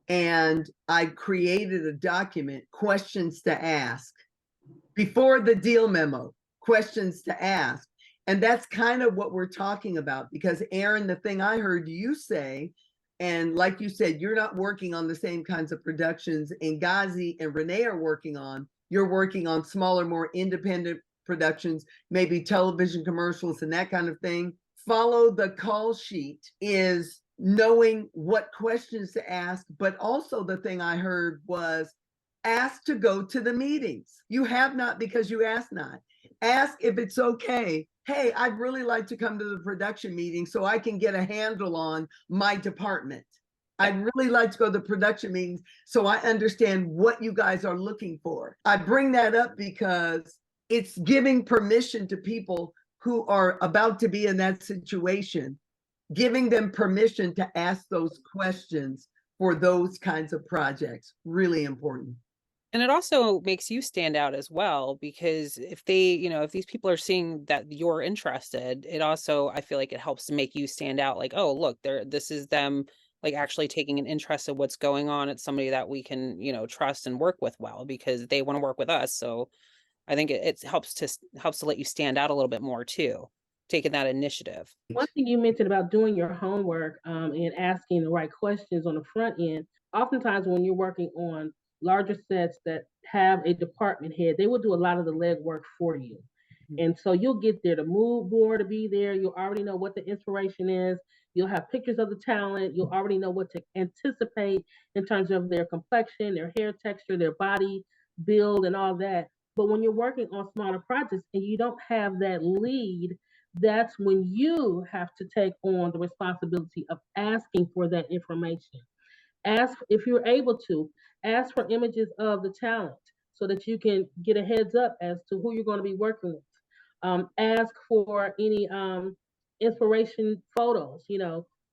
And I created a document, questions to ask, before the deal memo, questions to ask. And that's kind of what we're talking about, because Erin, the thing I heard you say, and like you said, you're not working on the same kinds of productions Ngozi and Renee are working on. You're working on smaller, more independent productions, maybe television commercials and that kind of thing. Follow the call sheet is knowing what questions to ask, but also the thing I heard was ask to go to the meetings. You have not because you ask not. Ask if it's okay. Hey, I'd really like to come to the production meeting so I can get a handle on my department. I'd really like to go to the production meetings so I understand what you guys are looking for. I bring that up because it's giving permission to people who are about to be in that situation, giving them permission to ask those questions for those kinds of projects. Really important. And it also makes you stand out as well, because if if these people are seeing that you're interested, it also, I feel like it helps to make you stand out. Like, oh, look, this is them like actually taking an interest in what's going on. It's somebody that we can, trust and work with well, because they want to work with us. So I think it helps to let you stand out a little bit more too, taking that initiative. One thing you mentioned about doing your homework and asking the right questions on the front end, oftentimes when you're working on larger sets that have a department head, they will do a lot of the legwork for you. And so you'll get there, the mood board to be there. You'll already know what the inspiration is. You'll have pictures of the talent. You'll already know what to anticipate in terms of their complexion, their hair texture, their body build, and all that. But when you're working on smaller projects and you don't have that lead, that's when you have to take on the responsibility of asking for that information. Ask, if you're able to, ask for images of the talent so that you can get a heads up as to who you're going to be working with. Ask for any inspiration photos,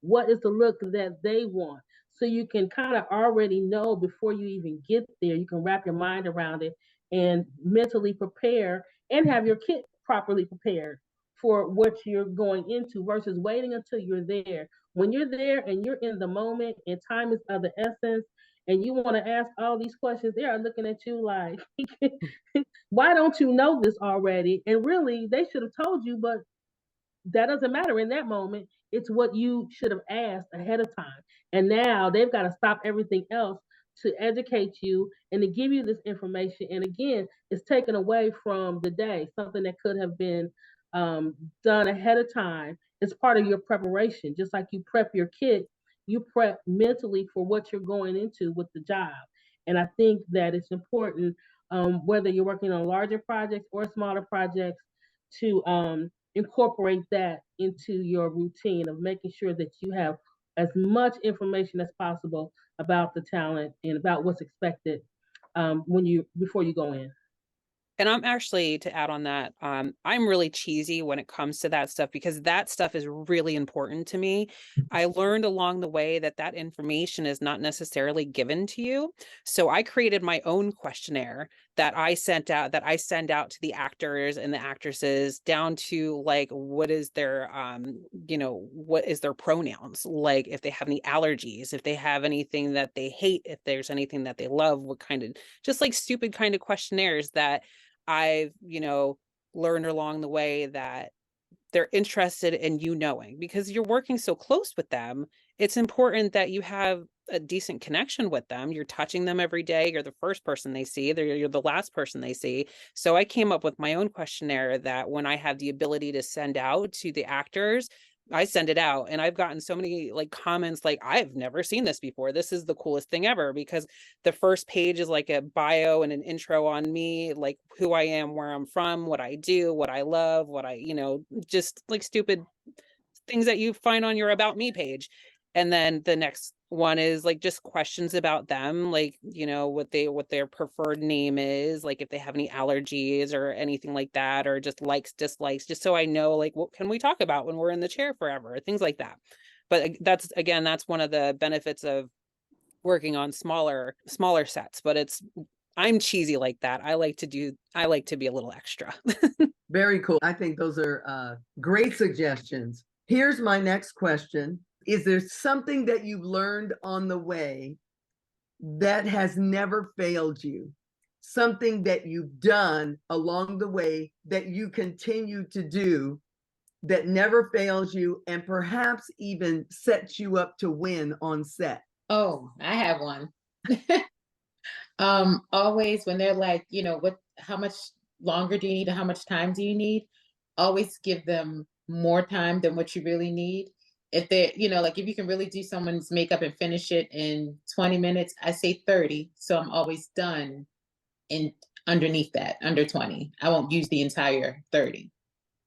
what is the look that they want. So you can kind of already know before you even get there, you can wrap your mind around it and mentally prepare and have your kit properly prepared for what you're going into versus waiting until you're there. When you're there and you're in the moment and time is of the essence and you want to ask all these questions, they are looking at you like, why don't you know this already? And really, they should have told you, but that doesn't matter in that moment. It's what you should have asked ahead of time. And now they've got to stop everything else to educate you and to give you this information. And again, it's taken away from the day, something that could have been done ahead of time. It's part of your preparation. Just like you prep your kit, you prep mentally for what you're going into with the job. And I think that it's important, whether you're working on larger projects or smaller projects, to incorporate that into your routine of making sure that you have as much information as possible about the talent and about what's expected before you go in. And I'm actually, to add on that, I'm really cheesy when it comes to that stuff because that stuff is really important to me. I learned along the way that that information is not necessarily given to you. So I created my own questionnaire that I send out to the actors and the actresses, down to like, what is their, what is their pronouns? Like if they have any allergies, if they have anything that they hate, if there's anything that they love, what kind of, just like stupid kind of questionnaires that I've, learned along the way that they're interested in you knowing, because you're working so close with them. It's important that you have a decent connection with them. You're touching them every day. You're the first person they see. You're the last person they see. So I came up with my own questionnaire that when I have the ability to send out to the actors, I send it out. And I've gotten so many like comments like, I've never seen this before. This is the coolest thing ever, because the first page is like a bio and an intro on me, like who I am, where I'm from, what I do, what I love, what I, just like stupid things that you find on your About Me page. And then the next one is like just questions about them, like, what their preferred name is, like if they have any allergies or anything like that, or just likes, dislikes, just so I know, like, what can we talk about when we're in the chair forever, things like that. But that's one of the benefits of working on smaller sets. But I'm cheesy like that. I like to be a little extra. Very cool. I think those are great suggestions. Here's my next question. Is there something that you've learned on the way that has never failed you? Something that you've done along the way that you continue to do that never fails you and perhaps even sets you up to win on set? Oh, I have one. Always when they're like, how much longer do you need, or how much time do you need? Always give them more time than what you really need. If they're, like if you can really do someone's makeup and finish it in 20 minutes, I say 30. So I'm always done in underneath that, under 20. I won't use the entire 30.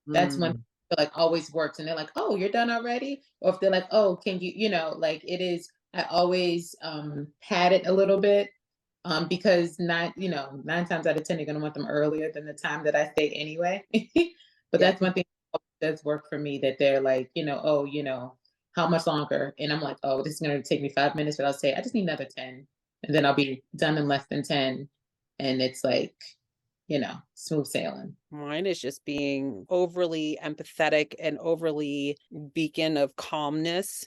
That's when like always works. And they're like, oh, you're done already? Or if they're like, oh, can you, like it is, I always pad it a little bit. Because 9 times out of 10, you're gonna want them earlier than the time that I stayed anyway. But that's one thing that does work for me, that they're like, how much longer? And I'm like, oh, this is gonna take me 5 minutes, but I'll say, I just need another 10. And then I'll be done in less than 10. And it's like, smooth sailing. Mine is just being overly empathetic and overly beacon of calmness,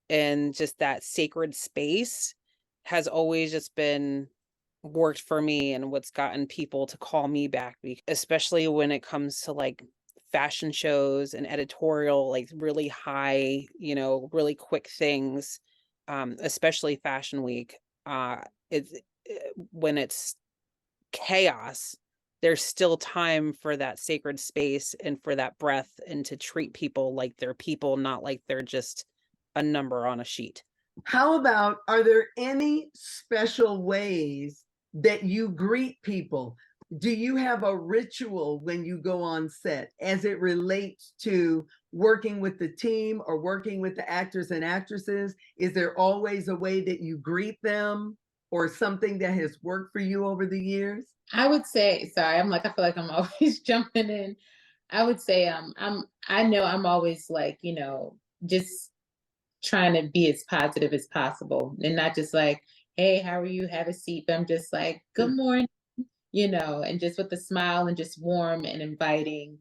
and just that sacred space has always just been worked for me, and what's gotten people to call me back, especially when it comes to like fashion shows and editorial, like really high, really quick things, especially Fashion Week. When it's chaos, there's still time for that sacred space and for that breath, and to treat people like they're people, not like they're just a number on a sheet. How about, are there any special ways that you greet people? Do you have a ritual when you go on set as it relates to working with the team or working with the actors and actresses? Is there always a way that you greet them, or something that has worked for you over the years? I would say, sorry, I feel like I'm always jumping in. I would say, I know I'm always like, just trying to be as positive as possible, and not just like, hey, how are you? Have a seat. But I'm just like, good morning, and just with a smile and just warm and inviting.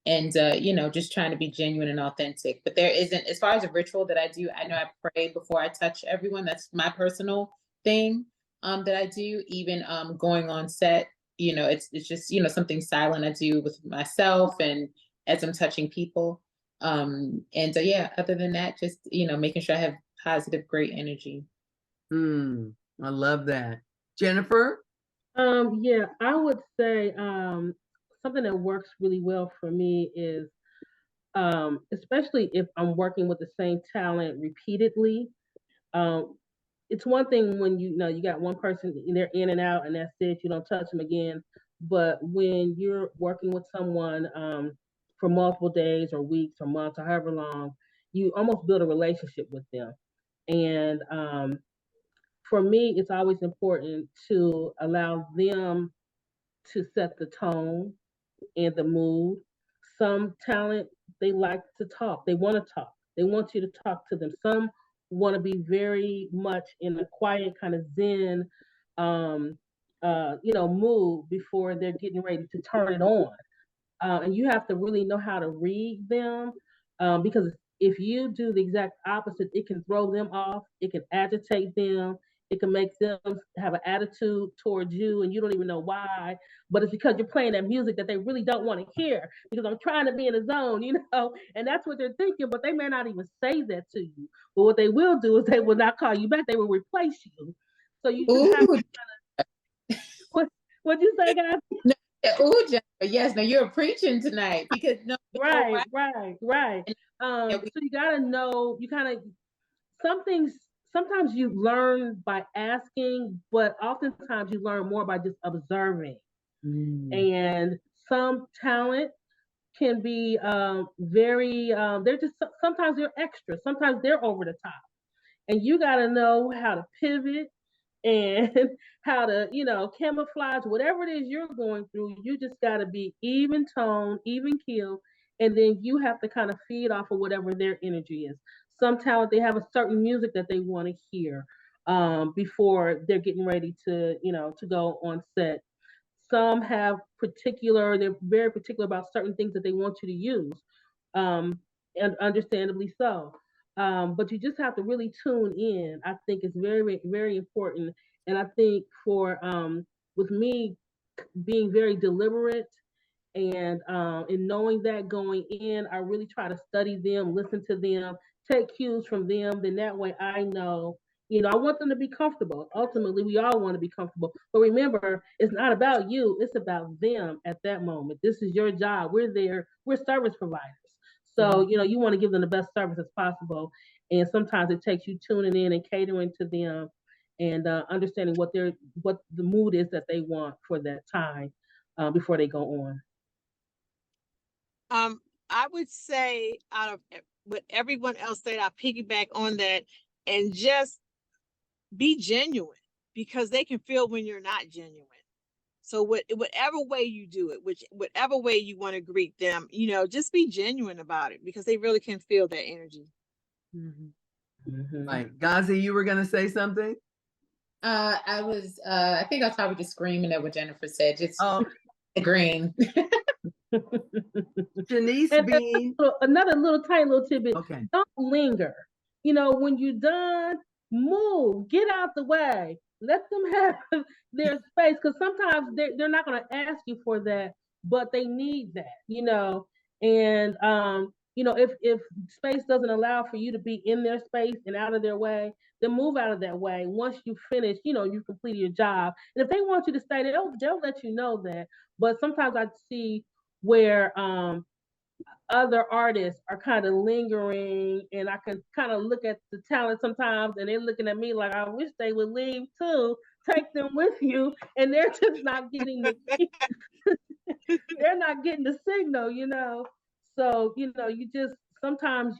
Just trying to be genuine and authentic. But there isn't, as far as a ritual that I do, I know I pray before I touch everyone. That's my personal thing that I do. Even going on set, it's just, something silent I do with myself and as I'm touching people. Other than that, just, making sure I have positive, great energy. I love that. Jennifer? Yeah, I would say something that works really well for me is, especially if I'm working with the same talent repeatedly. It's one thing when you got one person, they're in and out and that's it, you don't touch them again. But when you're working with someone for multiple days or weeks or months or however long, you almost build a relationship with them. And for me, it's always important to allow them to set the tone and the mood. Some talent, they like to talk. They want to talk. They want you to talk to them. Some want to be very much in a quiet kind of zen, um, mood before they're getting ready to turn it on. And you have to really know how to read them, because if you do the exact opposite, it can throw them off, it can agitate them, it can make them have an attitude towards you and you don't even know why, but it's because you're playing that music that they really don't want to hear because I'm trying to be in a zone, and that's what they're thinking, but they may not even say that to you. But what they will do is they will not call you back, they will replace you. So you just have Ooh, to what'd you say, guys? no, ooh, Jennifer, yes, now you're preaching tonight because no, you're Right, right. right. Yeah, So you gotta know, you kind of, some things, sometimes you learn by asking, but oftentimes you learn more by just observing. And some talent can be very, they're just, sometimes they're extra, sometimes they're over the top. And you gotta know how to pivot and how to, camouflage whatever it is you're going through. You just got to be even tone, even keel, and then you have to kind of feed off of whatever their energy is. Some talent, they have a certain music that they want to hear before they're getting ready to, to go on set. Some have particular, they're very particular about certain things that they want you to use, and understandably so. But you just have to really tune in. I think it's very, very important. And I think for with me being very deliberate and in knowing that going in, I really try to study them, listen to them, take cues from them. Then that way I know, I want them to be comfortable. Ultimately, we all want to be comfortable. But remember, it's not about you, it's about them at that moment. This is your job. We're there, we're service providers. So, you want to give them the best service as possible. And sometimes it takes you tuning in and catering to them and understanding what the mood is that they want for that time before they go on. I would say out of what everyone else said, I'll piggyback on that and just be genuine because they can feel when you're not genuine. So whatever way you do it, whatever way you want to greet them, just be genuine about it because they really can feel that energy. Right. Ngozi, you were going to say something? I think I was probably just screaming at what Jennifer said, just agreeing. Janice And Bean. another little tiny little tidbit. Okay. Don't linger. When you're done, move, get out the way. Let them have their space because sometimes they're not going to ask you for that, but they need that. And if space doesn't allow for you to be in their space and out of their way, then move out of that way. Once you finish, you've completed your job. And if they want you to stay, they'll let you know that. But sometimes I see where other artists are kind of lingering, and I can kind of look at the talent sometimes, and they're looking at me like I wish they would leave too. Take them with you, and they're just not getting they're not getting the signal. So you just sometimes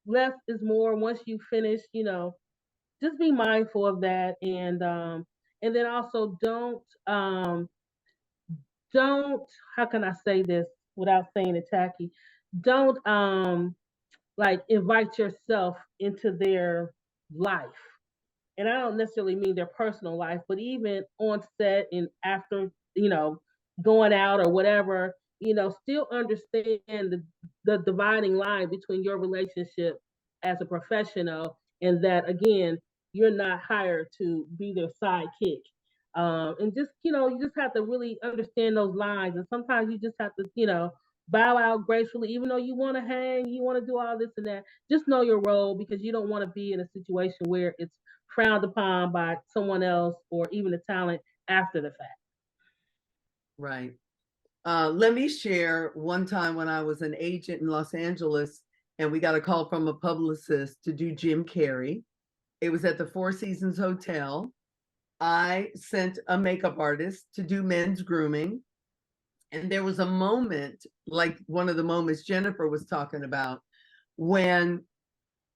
less is more. Once you finish, just be mindful of that, and then also don't how can I say this without saying it tacky? Don't like invite yourself into their life. And I don't necessarily mean their personal life, but even on set and after, going out or whatever, still understand the dividing line between your relationship as a professional and that again, you're not hired to be their sidekick. And just, you just have to really understand those lines. And sometimes you just have to, bow out gracefully, even though you want to hang, you want to do all this and that. Just know your role because you don't want to be in a situation where it's frowned upon by someone else or even the talent after the fact. Right. Let me share one time when I was an agent in Los Angeles and we got a call from a publicist to do Jim Carrey. It was at the Four Seasons Hotel. I sent a makeup artist to do men's grooming. And there was a moment, like one of the moments Jennifer was talking about, when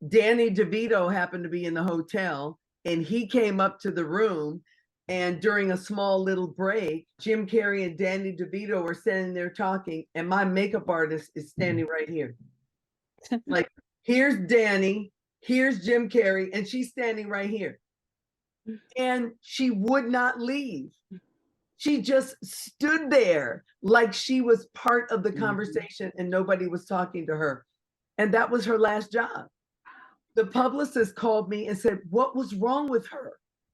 Danny DeVito happened to be in the hotel and he came up to the room, and during a small little break, Jim Carrey and Danny DeVito were sitting there talking, and my makeup artist is standing right here. Like, here's Danny, here's Jim Carrey, and she's standing right here. And she would not leave. She just stood there like she was part of the conversation and nobody was talking to her. And that was her last job. The publicist called me and said, what was wrong with her?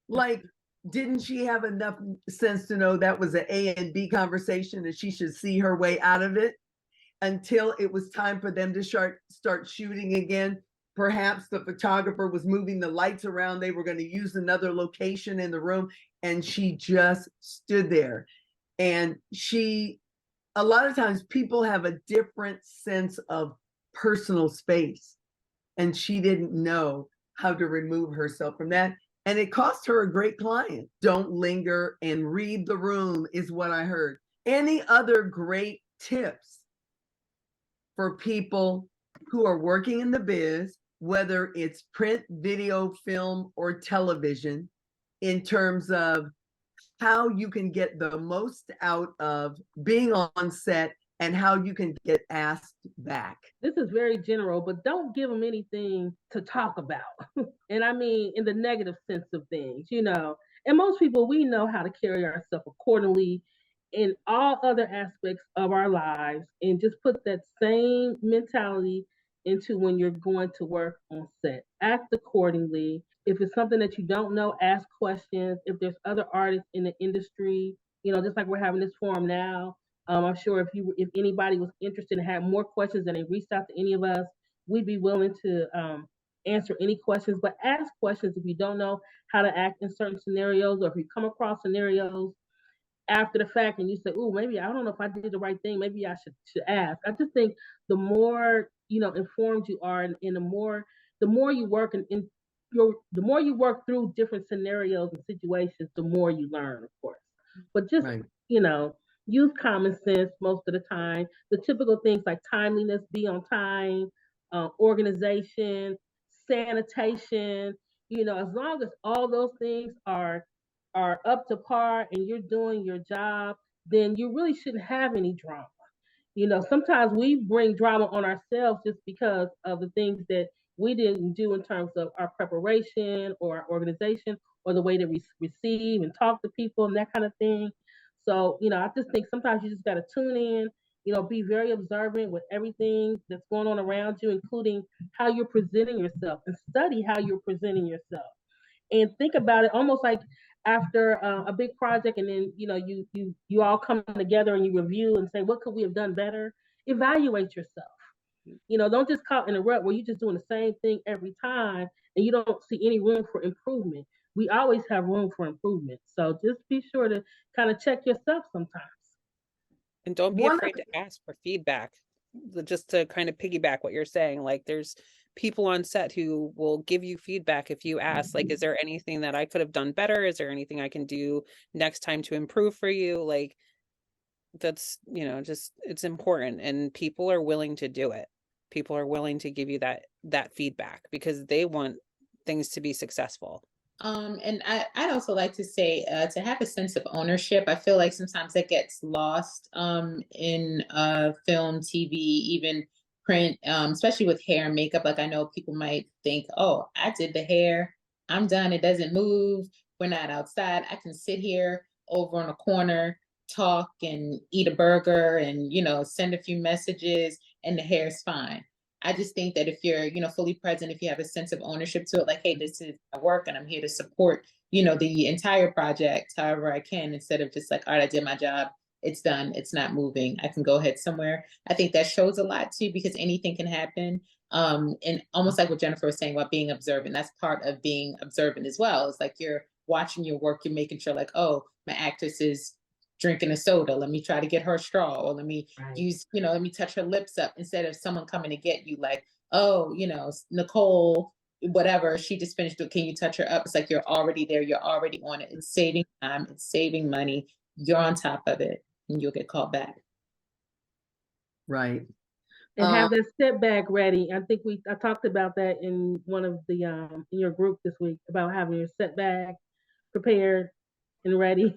Like, didn't she have enough sense to know that was an A and B conversation and she should see her way out of it until it was time for them to start shooting again? Perhaps the photographer was moving the lights around. They were going to use another location in the room. And she just stood there. And a lot of times people have a different sense of personal space. And she didn't know how to remove herself from that. And it cost her a great client. Don't linger and read the room is what I heard. Any other great tips for people who are working in the biz, whether it's print, video, film, or television, in terms of how you can get the most out of being on set and how you can get asked back? This is very general, but don't give them anything to talk about. And I mean, in the negative sense of things, you know. And most people, we know how to carry ourselves accordingly in all other aspects of our lives, and just put that same mentality into when you're going to work on set. Act accordingly. If it's something that you don't know, ask questions. If there's other artists in the industry, you know, just like we're having this forum now, I'm sure if anybody was interested and had more questions and they reached out to any of us, we'd be willing to answer any questions. But ask questions if you don't know how to act in certain scenarios, or if you come across scenarios after the fact and you say, "Oh, maybe I don't know if I did the right thing. Maybe I should ask." I just think the more informed you are, and the more you work the more you work through different scenarios and situations, the more you learn, of course. But just Right. Use common sense most of the time. The typical things like timeliness, be on time, organization, sanitation. As long as all those things are up to par and you're doing your job, then you really shouldn't have any drama. Sometimes we bring drama on ourselves just because of the things that we didn't do in terms of our preparation or our organization, or the way that we receive and talk to people and that kind of thing. So, I just think sometimes you just got to tune in, be very observant with everything that's going on around you, including how you're presenting yourself, and study how you're presenting yourself. And think about it almost like after a big project, and then you all come together and you review and say, what could we have done better? Evaluate yourself. Don't just caught in a rut where you're just doing the same thing every time and you don't see any room for improvement. We always have room for improvement. So just be sure to kind of check yourself sometimes. And don't be afraid to ask for feedback. Just to kind of piggyback what you're saying, like there's people on set who will give you feedback if you ask, like, is there anything that I could have done better? Is there anything I can do next time to improve for you? Like, that's, just, it's important, and people are willing to do it. People are willing to give you that feedback because they want things to be successful. And I'd also like to say, to have a sense of ownership. I feel like sometimes that gets lost in film, TV, even print, especially with hair and makeup. Like, I know people might think, oh, I did the hair, I'm done, it doesn't move, we're not outside, I can sit here over in a corner, talk and eat a burger and, send a few messages and the hair's fine. I just think that if you're, fully present, if you have a sense of ownership to it, like, hey, this is my work and I'm here to support, the entire project however I can, instead of just like, all right, I did my job, it's done, it's not moving, I can go ahead somewhere. I think that shows a lot too, because anything can happen. And almost like what Jennifer was saying about being observant, that's part of being observant as well. It's like you're watching your work, you're making sure like, oh, my actress is drinking a soda, let me try to get her a straw, or let me use, let me touch her lips up, instead of someone coming to get you like, oh, Nicole, whatever, she just finished, can you touch her up? It's like you're already there, you're already on it. It's saving time, it's saving money, you're on top of it, and you'll get called back. Right. And have that set bag ready. I think I talked about that in one of the in your group this week about having your set bag prepared and ready.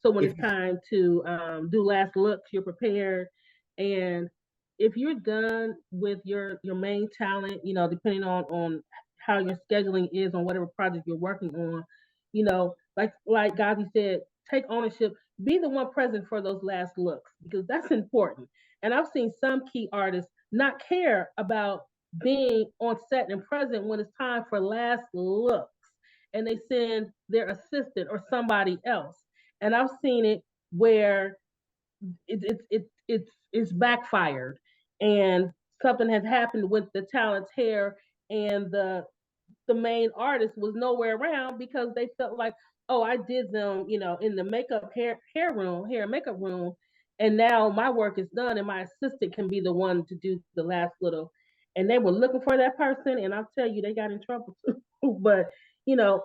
So when If it's time to do last looks, you're prepared. And if you're done with your main talent, you know, depending on how your scheduling is on whatever project you're working on, you know, like Gazi said, take ownership, be the one present for those last looks because that's important. And I've seen some key artists not care about being on set and present when it's time for last looks, and they send their assistant or somebody else. And I've seen it where it's backfired, and something has happened with the talent's hair, and the main artist was nowhere around because they felt like, oh, I did them, you know, in the makeup hair and makeup room, and now my work is done, and my assistant can be the one to do the last little. And they were looking for that person, and I'll tell you, they got in trouble too. But you know,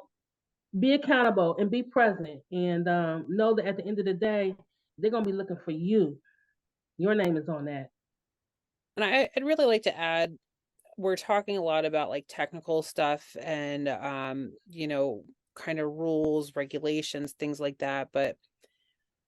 be accountable and be present, and know that at the end of the day, they're gonna be looking for you. Your name is on that. And I'd really like to add, we're talking a lot about like technical stuff and you know, kind of rules, regulations, things like that, but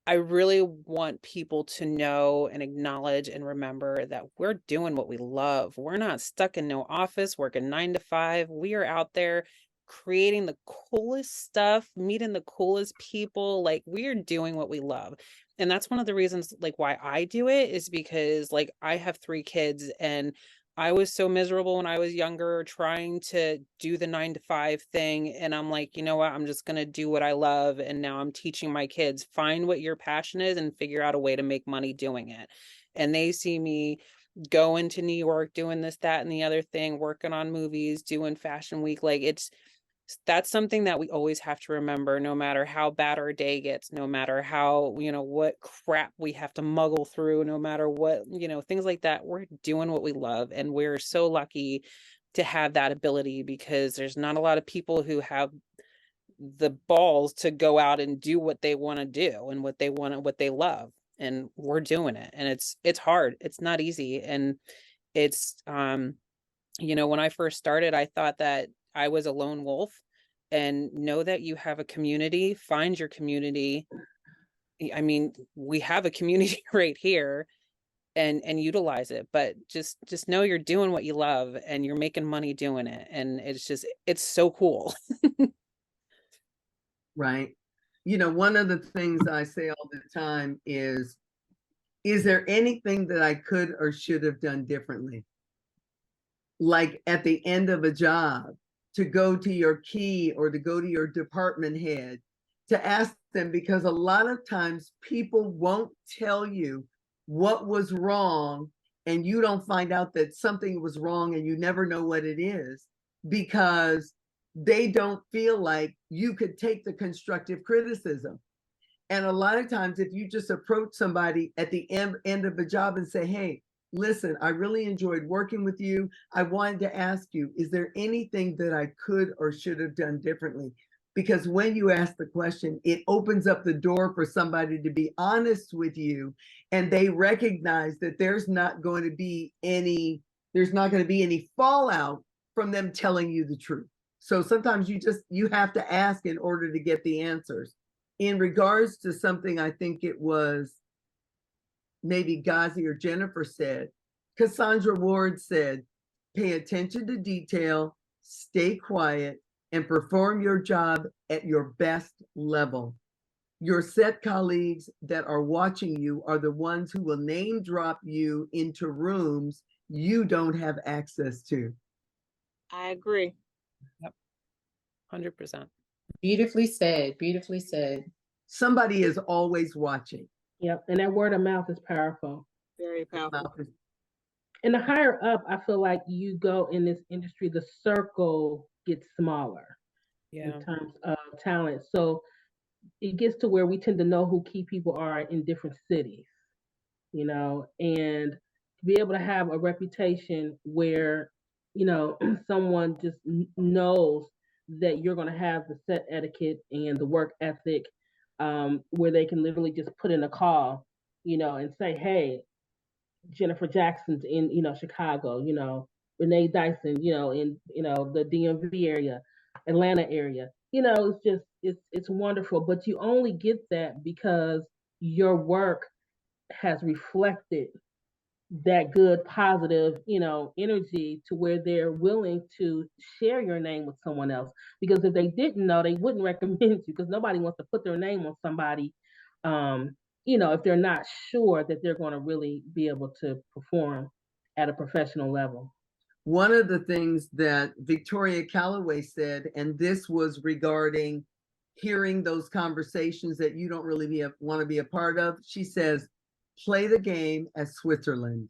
I really want people to know and acknowledge and remember that we're doing what we love. We're not stuck in no office working 9 to 5. We are out there creating the coolest stuff, meeting the coolest people. Like, we are doing what we love. And that's one of the reasons like why I do it, is because like I have 3 kids, and I was so miserable when I was younger trying to do the 9 to 5 thing. And I'm like, you know what? I'm just going to do what I love. And now I'm teaching my kids, find what your passion is and figure out a way to make money doing it. And they see me going to New York, doing this, that, and the other thing, working on movies, doing Fashion Week. Like, that's something that we always have to remember, no matter how bad our day gets, no matter how, you know, what crap we have to muggle through, no matter what, you know, things like that. We're doing what we love. And we're so lucky to have that ability, because there's not a lot of people who have the balls to go out and do what they want to do and what they want, what they love. And we're doing it. And it's hard. It's not easy. And it's, you know, when I first started, I thought that I was a lone wolf. And know that you have a community, find your community. I mean, we have a community right here, and utilize it, but just know you're doing what you love and you're making money doing it. And it's so cool. Right. You know, one of the things I say all the time is there anything that I could or should have done differently? Like at the end of a job, to go to your key or to go to your department head to ask them, because a lot of times people won't tell you what was wrong, and you don't find out that something was wrong and you never know what it is, because they don't feel like you could take the constructive criticism. And a lot of times, if you just approach somebody at the end of a job and say, hey, listen, I really enjoyed working with you. I wanted to ask you, is there anything that I could or should have done differently? Because when you ask the question, it opens up the door for somebody to be honest with you, and they recognize that there's not going to be any fallout from them telling you the truth. So sometimes you have to ask in order to get the answers. In regards to something, I think it was maybe Gazi or Jennifer said, Cassandra Ward said, pay attention to detail, stay quiet, and perform your job at your best level. Your set colleagues that are watching you are the ones who will name drop you into rooms you don't have access to. I agree. Yep. 100%. Beautifully said. Beautifully said. Somebody is always watching. Yep. And that word of mouth is powerful. Very powerful. And the higher up, I feel like you go in this industry, the circle gets smaller in terms of talent. So it gets to where we tend to know who key people are in different cities, you know, and to be able to have a reputation where, you know, someone just knows that you're going to have the set etiquette and the work ethic, where they can literally just put in a call, you know, and say, hey, Jennifer Jackson's in, Chicago, Renee Dyson, in, the DMV area, Atlanta area. It's just, it's wonderful, but you only get that because your work has reflected that good, positive, energy to where they're willing to share your name with someone else. Because if they didn't know, they wouldn't recommend you, because nobody wants to put their name on somebody, if they're not sure that they're going to really be able to perform at a professional level. One of the things that Victoria Calloway said, and this was regarding hearing those conversations that you don't really want to be a part of, she says, play the game as Switzerland.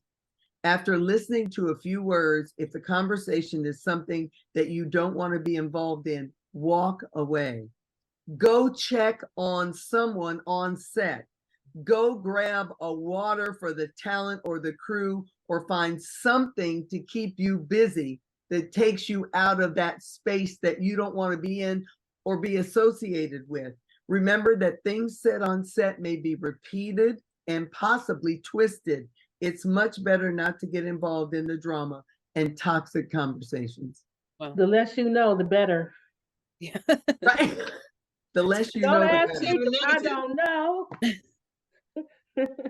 After listening to a few words, if the conversation is something that you don't want to be involved in, walk away. Go check on someone on set. Go grab a water for the talent or the crew, or find something to keep you busy that takes you out of that space that you don't want to be in or be associated with. Remember that things said on set may be repeated and possibly twisted. It's much better not to get involved in the drama and toxic conversations. Well, The less you know, the better. yeah. Right? The less you Don't know, the ask better. me, 'cause I don't know.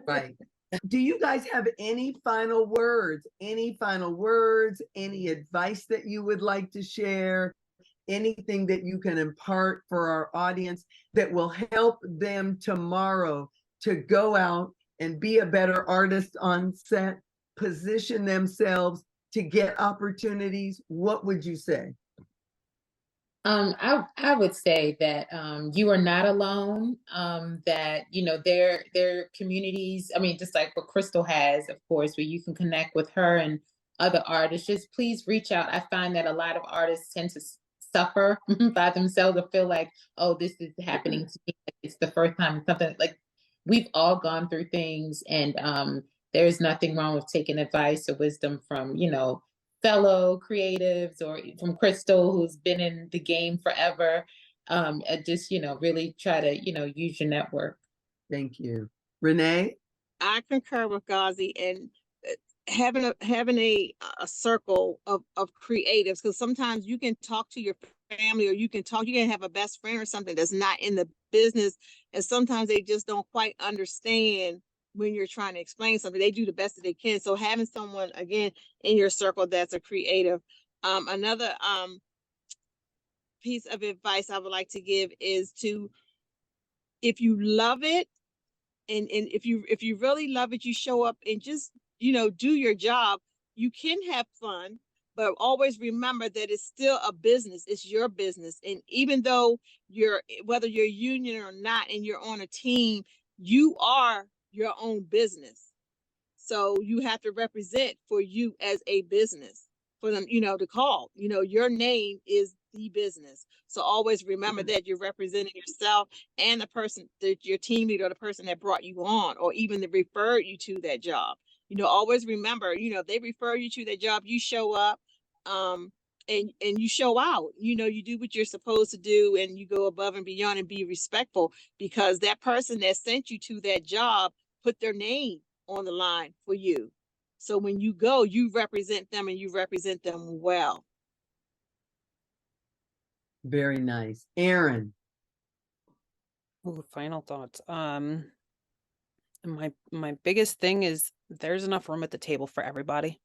Right. Do you guys have any final words? Any final words? Any advice that you would like to share? Anything that you can impart for our audience that will help them tomorrow to go out and be a better artist on set, position themselves to get opportunities? What would you say? I would say that you are not alone. That there are communities. I mean, just like what Crystal has, of course, where you can connect with her and other artists. Just please reach out. I find that a lot of artists tend to suffer by themselves or feel like, oh, this is happening to me. It's the first time something like we've all gone through things, and there's nothing wrong with taking advice or wisdom from fellow creatives or from Crystal, who's been in the game forever. Just really try to use your network. Thank you. Renee? I concur with Ghazi, and having a circle of creatives, because sometimes you can talk to your family, or you can have a best friend or something that's not in the business, and sometimes they just don't quite understand when you're trying to explain something. They do the best that they can. So having someone again in your circle that's a creative. Another piece of advice I would like to give is to, if you love it, and if you really love it, you show up and just do your job. You can have fun, but always remember that it's still a business. It's your business, and even though whether you're union or not, and you're on a team, you are your own business. So you have to represent for you as a business for them, to call. Your name is the business. So always remember that you're representing yourself and the person, that your team leader, or the person that brought you on, or even that referred you to that job. Always remember, if they refer you to that job, you show up, and you show out. You do what you're supposed to do, and you go above and beyond and be respectful, because that person that sent you to that job put their name on the line for you. So when you go, you represent them, and you represent them well. Very nice. Erin? Ooh, final thoughts. My biggest thing is there's enough room at the table for everybody.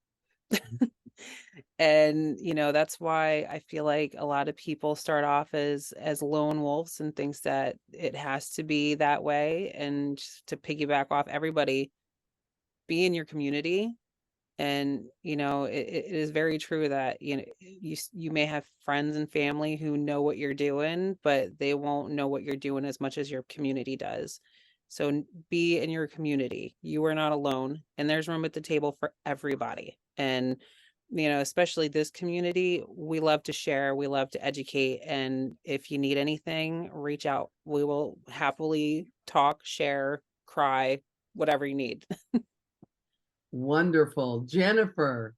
And that's why I feel like a lot of people start off as lone wolves and thinks that it has to be that way. And just to piggyback off, everybody, be in your community. And it is very true that you may have friends and family who know what you're doing, but they won't know what you're doing as much as your community does. So be in your community. You are not alone, and there's room at the table for everybody. And especially this community, we love to share, we love to educate, and if you need anything, reach out. We will happily talk, share, cry, whatever you need. Wonderful. Jennifer?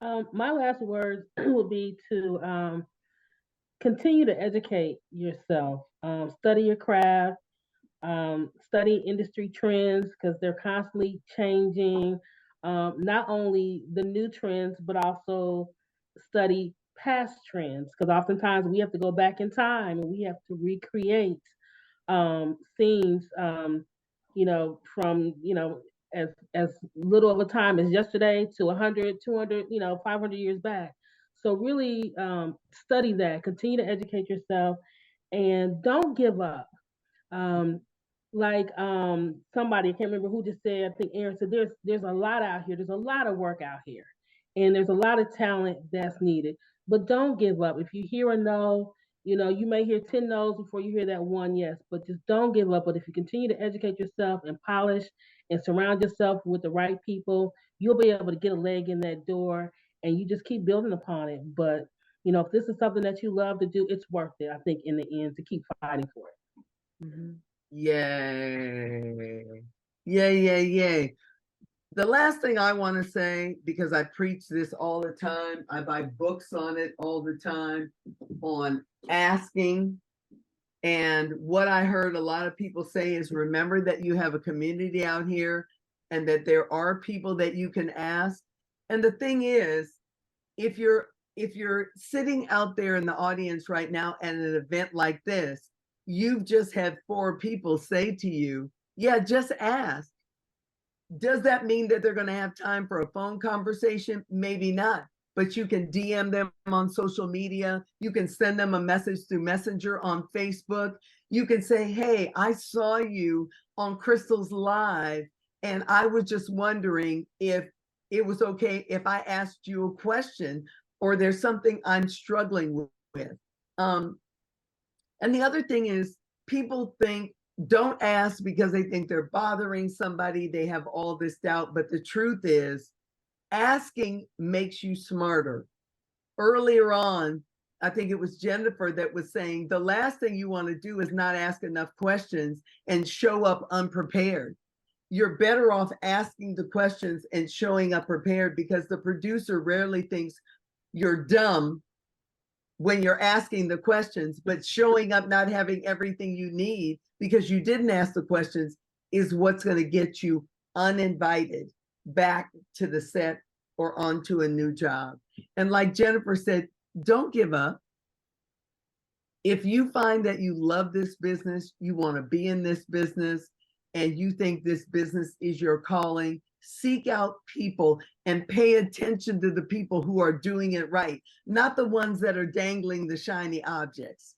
My last words would be to continue to educate yourself, study your craft, Study industry trends because they're constantly changing. Not only the new trends, but also study past trends because oftentimes we have to go back in time and we have to recreate scenes, from, as little of a time as yesterday to 100, 200, 500 years back. So really study that, continue to educate yourself, and don't give up. Um, somebody, I can't remember who just said, I think Erin said, there's a lot out here, there's a lot of work out here, and there's a lot of talent that's needed. But don't give up. If you hear a no, you may hear 10 no's before you hear that one yes, but just don't give up. But if you continue to educate yourself and polish and surround yourself with the right people, you'll be able to get a leg in that door, and you just keep building upon it. But if this is something that you love to do, it's worth it, I think, in the end, to keep fighting for it. Yay. Yay, yay, yay. The last thing I want to say, because I preach this all the time, I buy books on it all the time, on asking. And what I heard a lot of people say is, remember that you have a community out here and that there are people that you can ask. And the thing is, if you're sitting out there in the audience right now at an event like this, you've just had 4 people say to you, yeah, just ask. Does that mean that they're going to have time for a phone conversation? Maybe not, but you can DM them on social media. You can send them a message through Messenger on Facebook. You can say, hey, I saw you on Crystal's Live, and I was just wondering if it was okay if I asked you a question, or there's something I'm struggling with. And the other thing is, people don't ask because they think they're bothering somebody. They have all this doubt, but the truth is, asking makes you smarter. Earlier on, I think it was Jennifer that was saying, the last thing you want to do is not ask enough questions and show up unprepared. You're better off asking the questions and showing up prepared, because the producer rarely thinks you're dumb when you're asking the questions, but showing up not having everything you need because you didn't ask the questions is what's going to get you uninvited back to the set or onto a new job. And like Jennifer said, don't give up. If you find that you love this business, you want to be in this business, and you think this business is your calling, seek out people and pay attention to the people who are doing it right, not the ones that are dangling the shiny objects.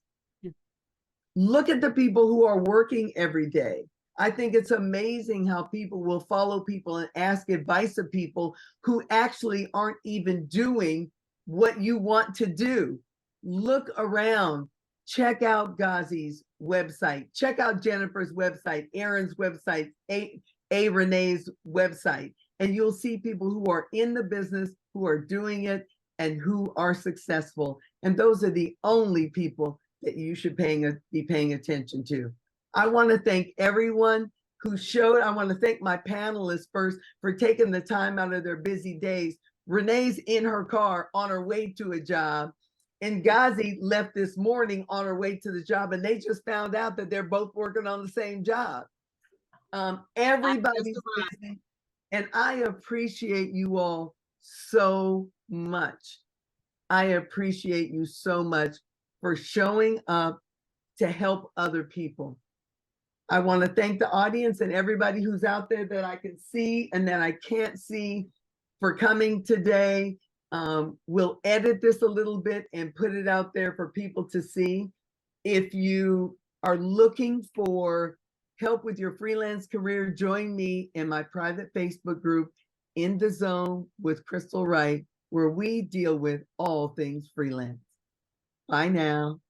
Look at the people who are working every day. I think it's amazing how people will follow people and ask advice of people who actually aren't even doing what you want to do. Look around. Check out Ngozi's website. Check out Jennifer's website, Erin's website, A Renea's website, and you'll see people who are in the business, who are doing it, and who are successful. And those are the only people that you should be paying attention to. I want to thank everyone who showed. I want to thank my panelists first for taking the time out of their busy days. Renea's in her car on her way to a job, and Ngozi left this morning on her way to the job, and they just found out that they're both working on the same job. Everybody's busy, and I appreciate you all so much. I appreciate you so much for showing up to help other people. I want to thank the audience and everybody who's out there that I can see and that I can't see for coming today. We'll edit this a little bit and put it out there for people to see. If you are looking for help with your freelance career, join me in my private Facebook group, In the Zone with Crystal Wright, where we deal with all things freelance. Bye now.